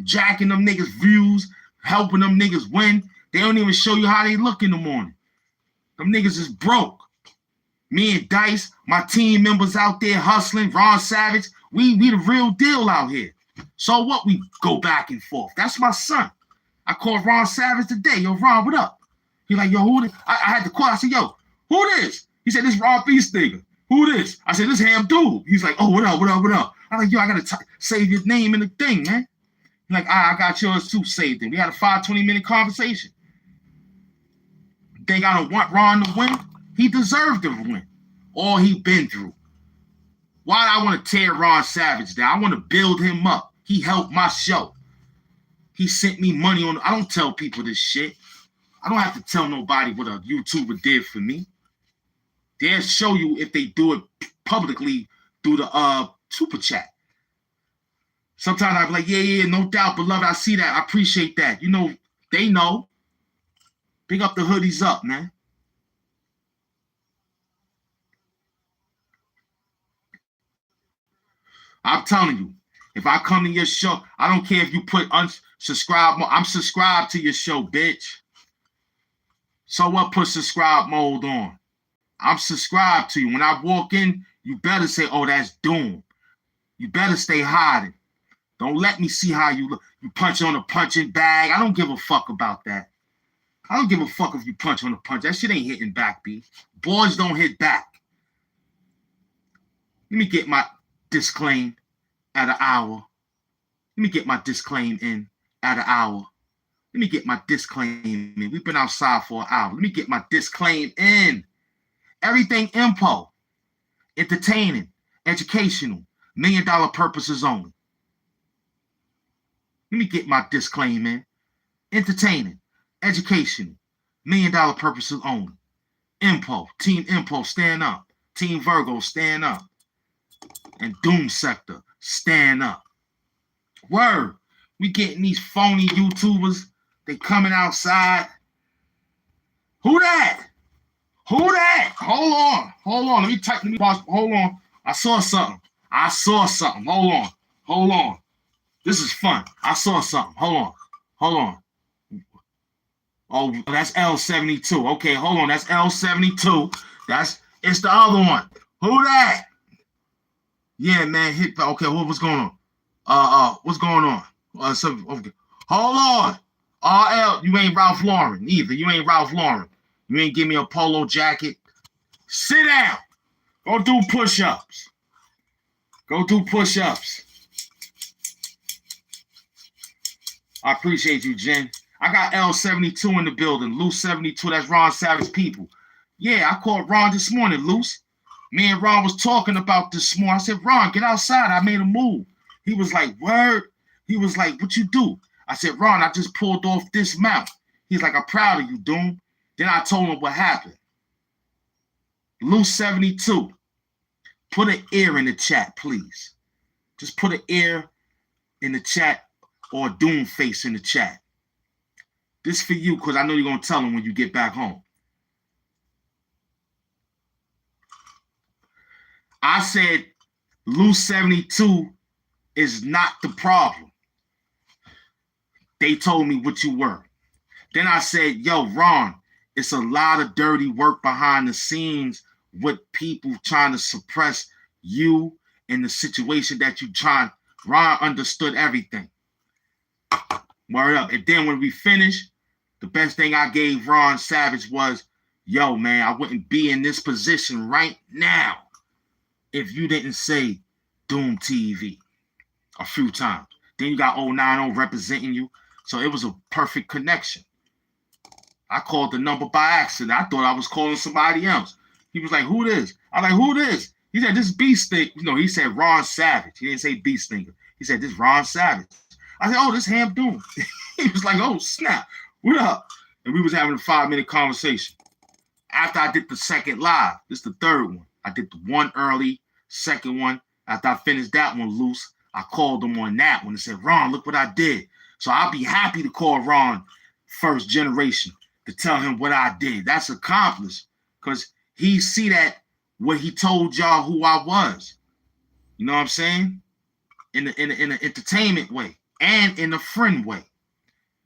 Jacking them niggas' views, helping them niggas win. They don't even show you how they look in the morning. Them niggas is broke. Me and Dice, my team members out there hustling, Ron Savage, we the real deal out here. So what, we go back and forth. That's my son. I called Ron Savage today. Yo, Ron, what up? He like, yo, who this? I had to call. I said, yo, who this? He said, this Raw Beast nigga. Who this? I said, this HAMP Dude. He's like, oh, what up, what up, what up? I'm like, yo, I gotta save your name in the thing, man. He's like, I got yours too saved. We had a 20-minute conversation. Think I don't want Ron to win? He deserved to win. All he been through. Why do I want to tear Ron Savage down? I want to build him up. He helped my show. He sent me money on. I don't tell people this shit. I don't have to tell nobody what a YouTuber did for me. They'll show you if they do it publicly through the super chat. Sometimes I'm like, yeah, no doubt, beloved. I see that. I appreciate that. You know, they know. Big up the hoodies up, man. I'm telling you, if I come to your show, I don't care if you put unsubscribe mode. I'm subscribed to your show, bitch. So what, put subscribe mode on? I'm subscribed to you. When I walk in, you better say, oh, that's Doom. You better stay hiding. Don't let me see how you look. You punch on a punching bag. I don't give a fuck about that. I don't give a fuck if you punch on a punch. That shit ain't hitting back, B. Boys don't hit back. Let me get my disclaim at an hour. Let me get my disclaim in at an hour. Let me get my disclaim in. We've been outside for an hour. Let me get my disclaim in. Everything info, entertaining, educational, $1 million purposes only. Let me get my disclaim in. Entertaining, educational, $1 million purposes only. Info, Team Info, stand up. Team Virgo, stand up. And Doom Sector, stand up. Word. We getting these phony YouTubers. They coming outside. Who that? Who that? Hold on. Let me type. Let me watch. Hold on. I saw something. Hold on. This is fun. I saw something. Hold on. Oh, that's L72. Okay, hold on. That's L72. It's the other one. Who that? Yeah, man. Okay, what's going on? What's going on? Okay. Hold on. RL, you ain't Ralph Lauren either. You ain't Ralph Lauren. You ain't give me a polo jacket. Sit down. Go do push-ups. I appreciate you, Jen. I got L72 in the building. Loose 72, that's Ron Savage people. Yeah, I called Ron this morning, Loose. Me and Ron was talking about this morning. I said, Ron, get outside. I made a move. He was like, word? He was like, what you do? I said, Ron, I just pulled off this mount. He's like, I'm proud of you, Doom. Then I told him what happened. Loose 72. Put an ear in the chat, please. Just put an ear in the chat or a Doom face in the chat. This for you, because I know you're going to tell him when you get back home. I said, Loose 72 is not the problem. They told me what you were. Then I said, yo, Ron, it's a lot of dirty work behind the scenes with people trying to suppress you and the situation that you trying. Ron understood everything. Word up. And then when we finished, the best thing I gave Ron Savage was, yo, man, I wouldn't be in this position right now if you didn't say Doom TV a few times. Then you got 090 representing you. So it was a perfect connection. I called the number by accident. I thought I was calling somebody else. He was like, who this? I was like, who this? He said, this Beast Stinger. You know, he said Ron Savage. He didn't say Beast Stinger. He said, this Ron Savage. I said, oh, this HAMP Doom. He was like, oh, snap. What up? And we was having a 5-minute conversation. After I did the second live, this is the third one. I did the one early, second one. After I finished that one loose, I called him on that one and said, Ron, look what I did. So I'll be happy to call Ron first generation to tell him what I did. That's accomplished because he see that what he told y'all who I was. You know what I'm saying? In an entertainment way and in a friend way.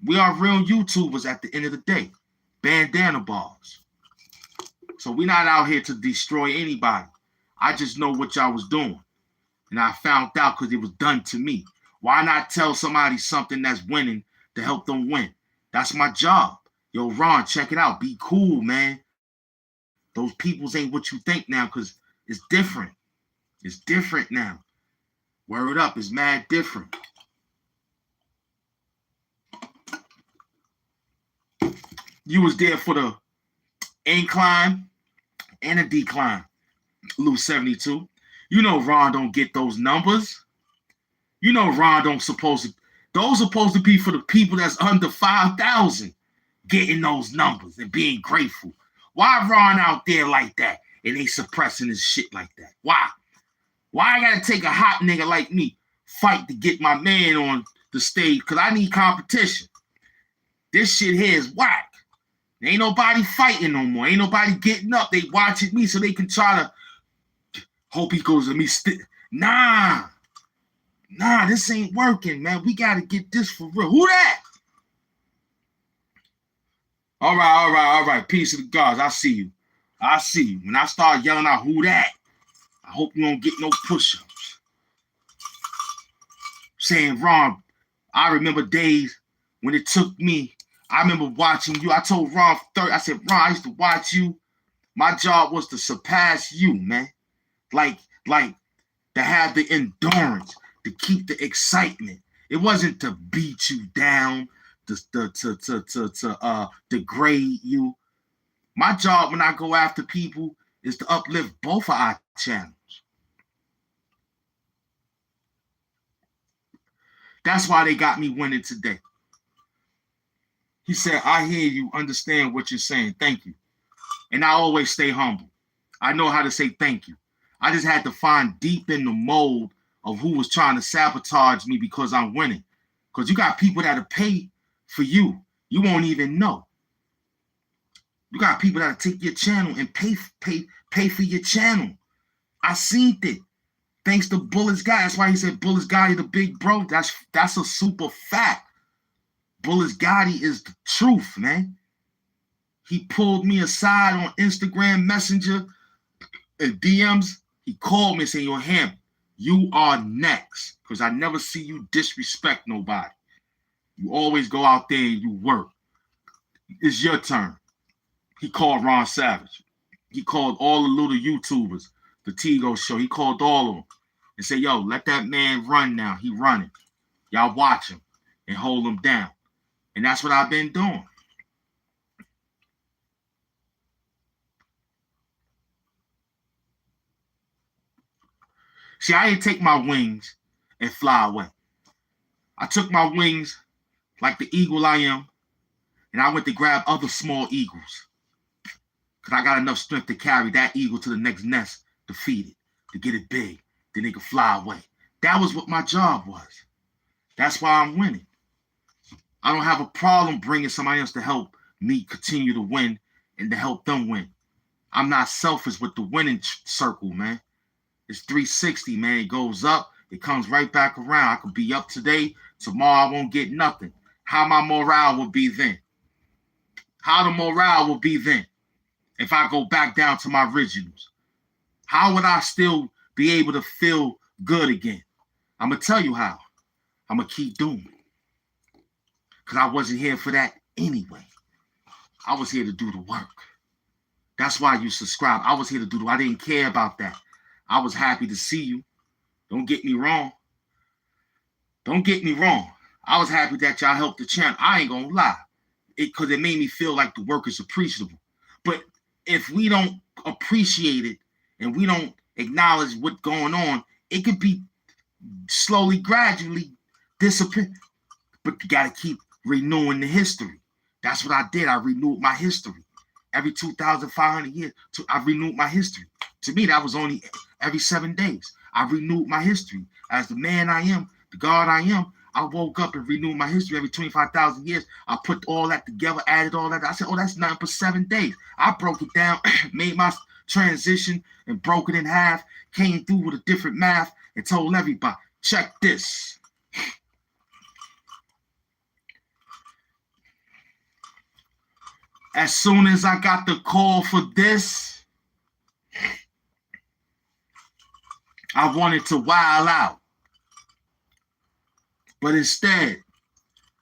We are real YouTubers at the end of the day. Bandana bars. So we're not out here to destroy anybody. I just know what y'all was doing. And I found out because it was done to me. Why not tell somebody something that's winning to help them win? That's my job. Yo, Ron, check it out. Be cool, man. Those peoples ain't what you think now because it's different. It's different now. Word up, it's mad different. You was there for the incline and a decline. Lou 72. You know Ron don't get those numbers. You know Ron don't supposed to. Those supposed to be for the people that's under 5,000 getting those numbers and being grateful. Why Ron out there like that and they suppressing his shit like that? Why? Why I gotta take a hot nigga like me fight to get my man on the stage? Because I need competition. This shit here is whack. Ain't nobody fighting no more. Ain't nobody getting up. They watching me so they can try to hope he goes to me. Nah, this ain't working, man. We got to get this for real. Who that? All right. Peace of the gods. I see you. When I start yelling out, who that? I hope you don't get no push-ups. Saying, Ron, I remember days when it took me. I remember watching you. I told Ron, I said, Ron, I used to watch you. My job was to surpass you, man. Like to have the endurance, to keep the excitement. It wasn't to beat you down, to degrade you. My job when I go after people is to uplift both of our channels. That's why they got me winning today. He said, I hear you, understand what you're saying. Thank you. And I always stay humble. I know how to say thank you. I just had to find deep in the mold of who was trying to sabotage me because I'm winning. Because you got people that'll pay for you. You won't even know. You got people that'll take your channel and pay for your channel. I seen it. Thanks to Bullet's guy. That's why he said Bullet's guy is the big bro. That's a super fact. Bullet's Gotti is the truth, man. He pulled me aside on Instagram Messenger and DMs. He called me and said, yo, HAMP, you are next. Because I never see you disrespect nobody. You always go out there and you work. It's your turn. He called Ron Savage. He called all the little YouTubers, the Tigo show. He called all of them and said, yo, let that man run now. He running. Y'all watch him and hold him down. And that's what I've been doing. See, I didn't take my wings and fly away. I took my wings like the eagle I am, and I went to grab other small eagles. Because I got enough strength to carry that eagle to the next nest to feed it, to get it big, then it could fly away. That was what my job was. That's why I'm winning. I don't have a problem bringing somebody else to help me continue to win and to help them win. I'm not selfish with the winning circle, man. It's 360, man. It goes up, it comes right back around. I could be up today, tomorrow I won't get nothing. How my morale will be then? How the morale will be then if I go back down to my originals? How would I still be able to feel good again? I'm going to tell you how. I'm going to keep doing it. Because I wasn't here for that anyway. I was here to do the work. That's why you subscribe. I was here to do the work. I didn't care about that. I was happy to see you. Don't get me wrong. Don't get me wrong. I was happy that y'all helped the channel. I ain't gonna lie. Because it made me feel like the work is appreciable. But if we don't appreciate it and we don't acknowledge what's going on, it could be slowly, gradually disappear. But you gotta keep renewing the history. That's what I did. I renewed my history. Every 2,500 years, I renewed my history. To me, that was only every 7 days. I renewed my history. As the man I am, the God I am, I woke up and renewed my history every 25,000 years. I put all that together, added all that. I said, oh, that's nothing but 7 days. I broke it down, made my transition and broke it in half, came through with a different math and told everybody, check this. As soon as I got the call for this, I wanted to wild out. But instead,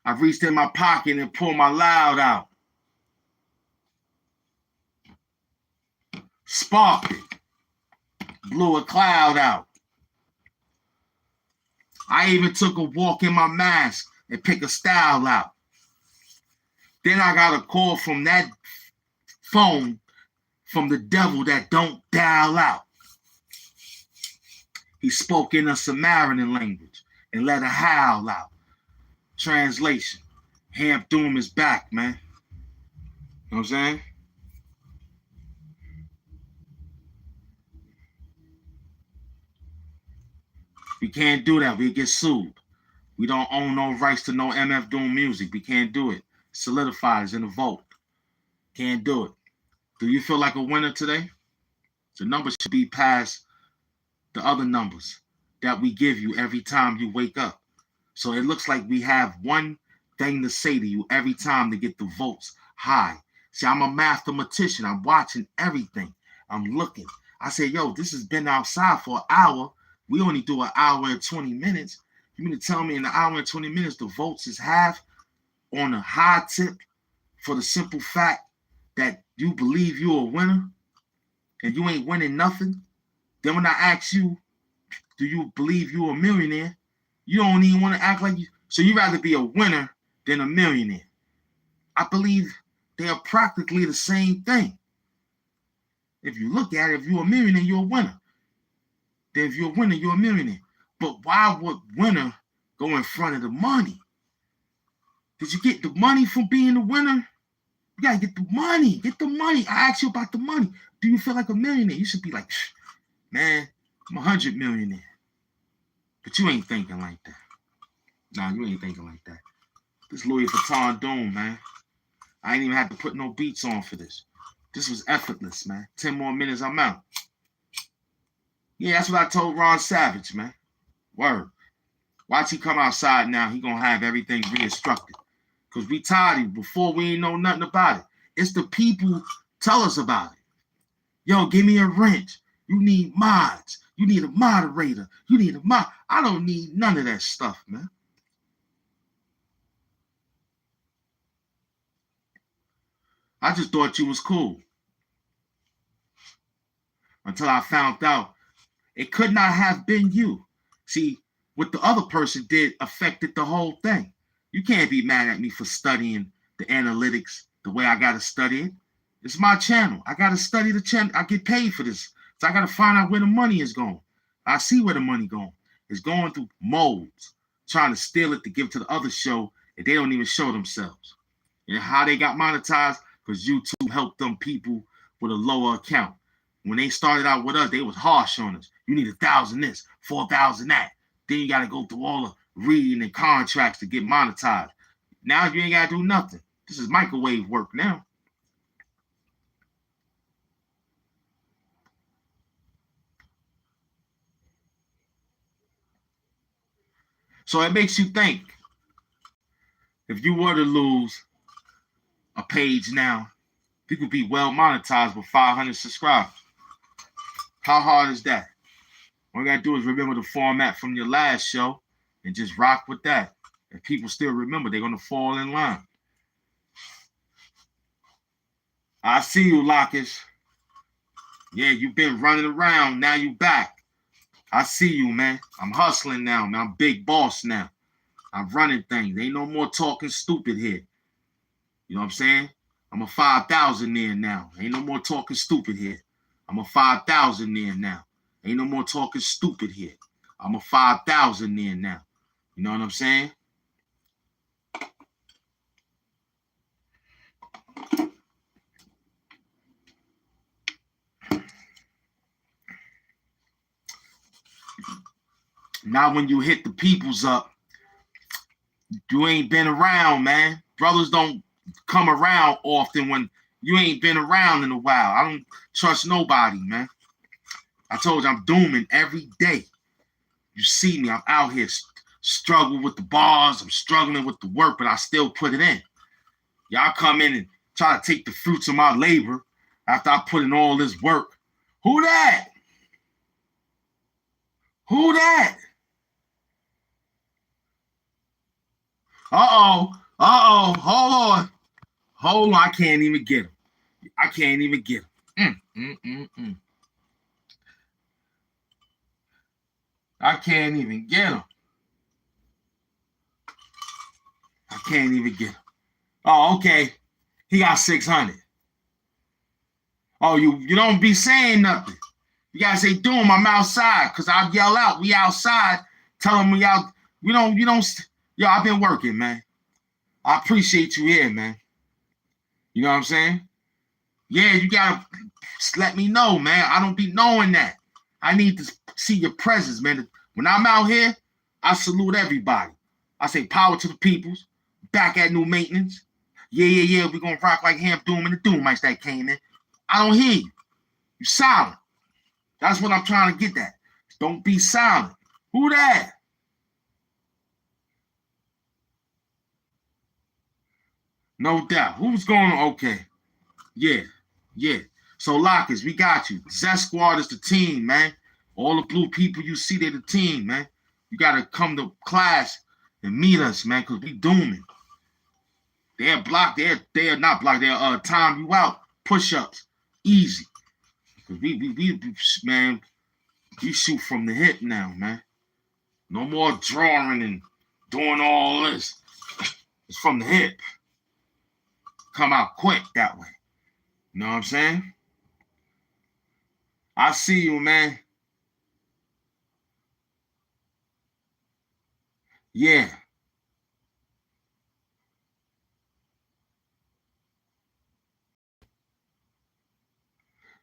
I reached in my pocket and pulled my loud out. Sparked it. Blew a cloud out. I even took a walk in my mask and picked a style out. Then I got a call from that phone from the devil that don't dial out. He spoke in a Samaritan language and let a howl out. Translation, HAMP Doom is back, man. You know what I'm saying? We can't do that. We get sued. We don't own no rights to no MF Doom music. We can't do it. Solidified is in the vote. Can't do it. Do you feel like a winner today? The numbers should be past the other numbers that we give you every time you wake up. So it looks like we have one thing to say to you every time to get the votes high. See, I'm a mathematician. I'm watching everything. I'm looking. I say, yo, this has been outside for an hour. We only do an hour and 20 minutes. You mean to tell me in an hour and 20 minutes the votes is half on a high tip for the simple fact that you believe you're a winner and you ain't winning nothing? Then when I ask you, do you believe you're a millionaire? You don't even want to act like you. So you'd rather be a winner than a millionaire. I believe they are practically the same thing. If you look at it, if you're a millionaire, you're a winner. Then if you're a winner, you're a millionaire. But why would winner go in front of the money? Did you get the money from being a winner? You gotta get the money. Get the money. I asked you about the money. Do you feel like a millionaire? You should be like, man, I'm 100 millionaire. But you ain't thinking like that. Nah, you ain't thinking like that. This Louis Vuitton Doom, man. I ain't even had to put no beats on for this. This was effortless, man. 10 more minutes, I'm out. Yeah, that's what I told Ron Savage, man. Word. Watch he come outside now. He gonna have everything re-instructed. Because we tired of before we ain't know nothing about it. It's the people tell us about it. Yo, give me a wrench. You need mods. You need a moderator. You need a mod. I don't need none of that stuff, man. I just thought you was cool. Until I found out it could not have been you. See, what the other person did affected the whole thing. You can't be mad at me for studying the analytics the way I got to study it. It's my channel. I got to study the channel. I get paid for this. So I got to find out where the money is going. I see where the money going. It's going through molds, trying to steal it to give to the other show, and they don't even show themselves. And how they got monetized? Because YouTube helped them people with a lower account. When they started out with us, they was harsh on us. You need 1,000 this, 4,000 that. Then you got to go through all the reading and contracts to get monetized. Now you ain't got to do nothing. This is microwave work now. So it makes you think, if you were to lose a page now, you could be well monetized with 500 subscribers. How hard is that? All you got to do is remember the format from your last show and just rock with that. If people still remember, they're going to fall in line. I see you, Lockish. Yeah, you've been running around. Now you back. I see you, man. I'm hustling now, man. I'm big boss now. I'm running things. Ain't no more talking stupid here. You know what I'm saying? I'm a 5,000 there now. Ain't no more talking stupid here. I'm a 5,000 there now. Ain't no more talking stupid here. I'm a 5,000 there now. You know what I'm saying? Now when you hit the peoples up, you ain't been around, man. Brothers don't come around often when you ain't been around in a while. I don't trust nobody, man. I told you I'm dooming every day. You see me, I'm out here struggling with the bars. I'm struggling with the work, but I still put it in. Y'all come in and try to take the fruits of my labor after I put in all this work. Who that? Who that? Hold on. Hold on, I can't even get him. I can't even get him. I can't even get him. I can't even get him. Oh, okay. He got 600. Oh, you don't be saying nothing. You gotta say, "Doom, I'm outside," because I'll yell out, "We outside." Tell them we out. You don't. Yo, I've been working, man. I appreciate you here, man. You know what I'm saying? Yeah, you gotta let me know, man. I don't be knowing that. I need to see your presence, man. When I'm out here, I salute everybody. I say power to the peoples. Back at new maintenance. Yeah. We're gonna rock like Hamp Doom and the Doomites that came in. I don't hear you. You silent. That's what I'm trying to get at. Don't be silent. Who that? No doubt. Who's going on? Okay. Yeah. So Lockers, we got you. Zest Squad is the team, man. All the blue people you see, they're the team, man. You gotta come to class and meet us, man, because we dooming. They're blocked. They're not blocked. They're time you out. Push-ups. Easy. We man, we shoot from the hip now, man. No more drawing and doing all this. It's from the hip. Come out quick that way. You know what I'm saying? I see you, man. Yeah.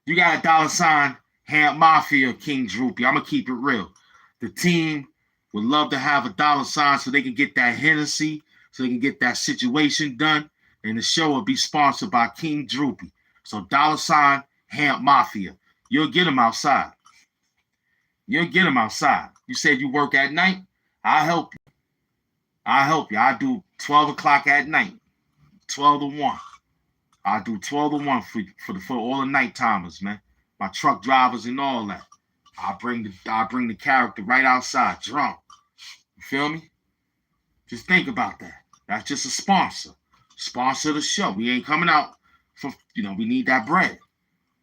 You got a $, Hamp Mafia, King Droopy. I'm going to keep it real. The team would love to have a $, so they can get that Hennessy, so they can get that situation done, and the show will be sponsored by King Droopy. So $, Hamp Mafia. You'll get them outside. You said you work at night? I'll help you. I do 12 o'clock at night, 12 to 1. I do 12 to 1 for all the night timers, man. My truck drivers and all that. I bring the character right outside, drunk. You feel me? Just think about that. That's just a sponsor. Sponsor the show. We ain't coming out for, we need that bread.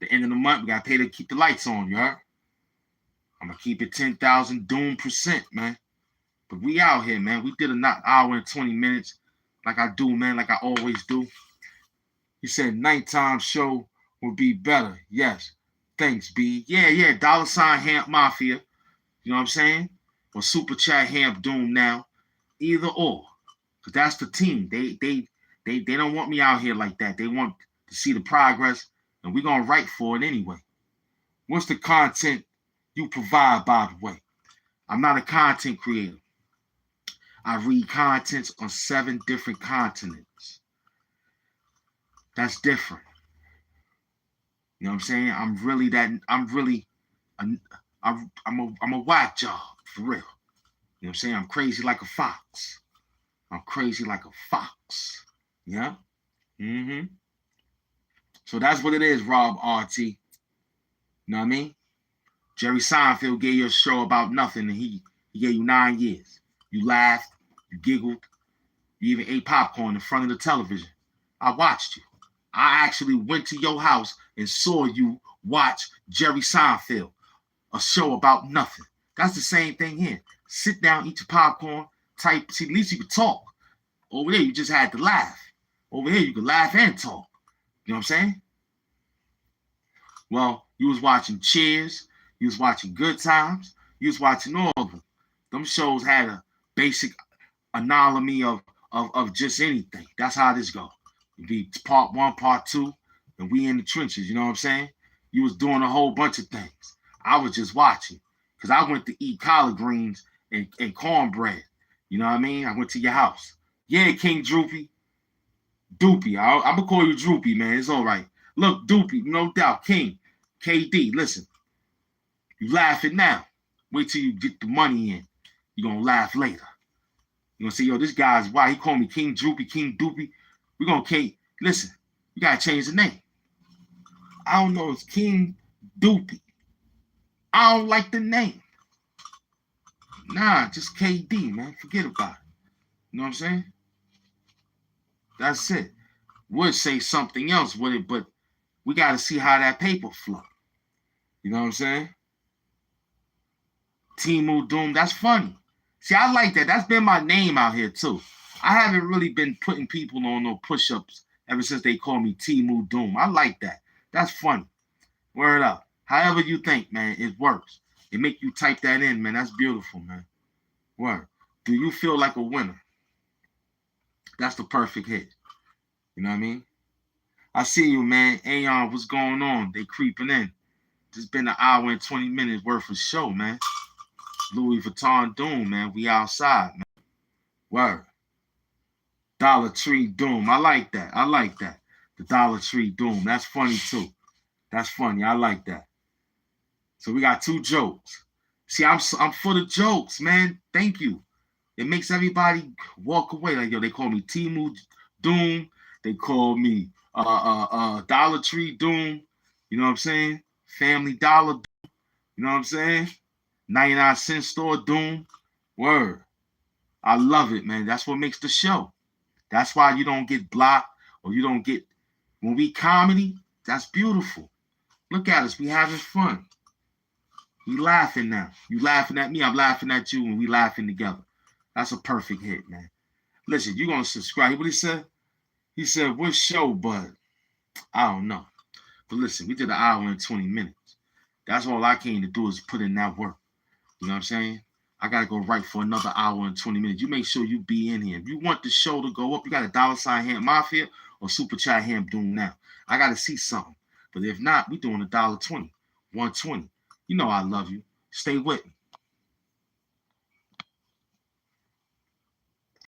The end of the month, we gotta pay to keep the lights on, you heard? I'm gonna keep it 10,000 doom %, man. But we out here, man. We did an hour and 20 minutes like I do, man, like I always do. He said nighttime show would be better. Yes. Thanks, B. Yeah. $, Hamp Mafia. You know what I'm saying? Or Super Chat Hamp Doom now. Either or. Because that's the team. They don't want me out here like that. They want to see the progress, and we're going to write for it anyway. What's the content you provide, by the way? I'm not a content creator. I read contents on 7 different continents. That's different. You know what I'm saying? I'm a whack job, for real. You know what I'm saying? I'm crazy like a fox. Yeah? Mm-hmm. So that's what it is, Rob RT. You know what I mean? Jerry Seinfeld gave you a show about nothing, and he gave you 9 years. You laughed, you giggled, you even ate popcorn in front of the television. I watched you. I actually went to your house and saw you watch Jerry Seinfeld, a show about nothing. That's the same thing here. Sit down, eat your popcorn, type. See, at least you could talk. Over there, you just had to laugh. Over here, you could laugh and talk. You know what I'm saying? Well, you was watching Cheers. You was watching Good Times. You was watching all of them. Them shows had a basic anomaly of just anything. That's how this go. It'd be part one, part two, and we in the trenches. You know what I'm saying? You was doing a whole bunch of things. I was just watching because I went to eat collard greens and cornbread. You know what I mean? I went to your house. Yeah, King Droopy. Doopy. I'm going to call you Droopy, man. It's all right. Look, Doopy, no doubt. King, KD, listen. You laughing now. Wait till you get the money in. You're going to laugh later. You're going to say, yo, this guy's why he called me King Droopy, King Doopy. We're going to, listen, you got to change the name. I don't know. It's King Doopy. I don't like the name. Nah, just KD, man. Forget about it. You know what I'm saying? That's it. We'll say something else with it, but we got to see how that paper flow. You know what I'm saying? Timu Doom, that's funny. See, I like that. That's been my name out here, too. I haven't really been putting people on no push-ups ever since they called me Timu Doom. I like that. That's funny. Word up. However you think, man, it works. It make you type that in, man. That's beautiful, man. Word. Do you feel like a winner? That's the perfect hit. You know what I mean? I see you, man. Aeon, what's going on? They creeping in. It's been an hour and 20 minutes worth of show, man. Louis Vuitton Doom, man. We outside, man. Word. Dollar Tree Doom. I like that. I like that. The Dollar Tree Doom. That's funny, too. That's funny. I like that. So we got two jokes. See, I'm full of jokes, man. Thank you. It makes everybody walk away. Like, yo, they call me Timu Doom. They call me Dollar Tree Doom. You know what I'm saying? Family Dollar Doom. You know what I'm saying? 99-cent store Doom. Word. I love it, man. That's what makes the show. That's why you don't get blocked or you don't get... When we comedy, that's beautiful. Look at us. We having fun. We laughing now. You laughing at me. I'm laughing at you, and we laughing together. That's a perfect hit, man. Listen, you're going to subscribe. What he said? He said, what show, bud? I don't know. But listen, we did an hour and 20 minutes. That's all I came to do is put in that work. You know what I'm saying? I got to go right for another hour and 20 minutes. You make sure you be in here. If you want the show to go up, you got a $sign HAMP Mafia or Super Chat HAMP Doom now. I got to see something. But if not, we doing $1.20, $120. You know I love you. Stay with me.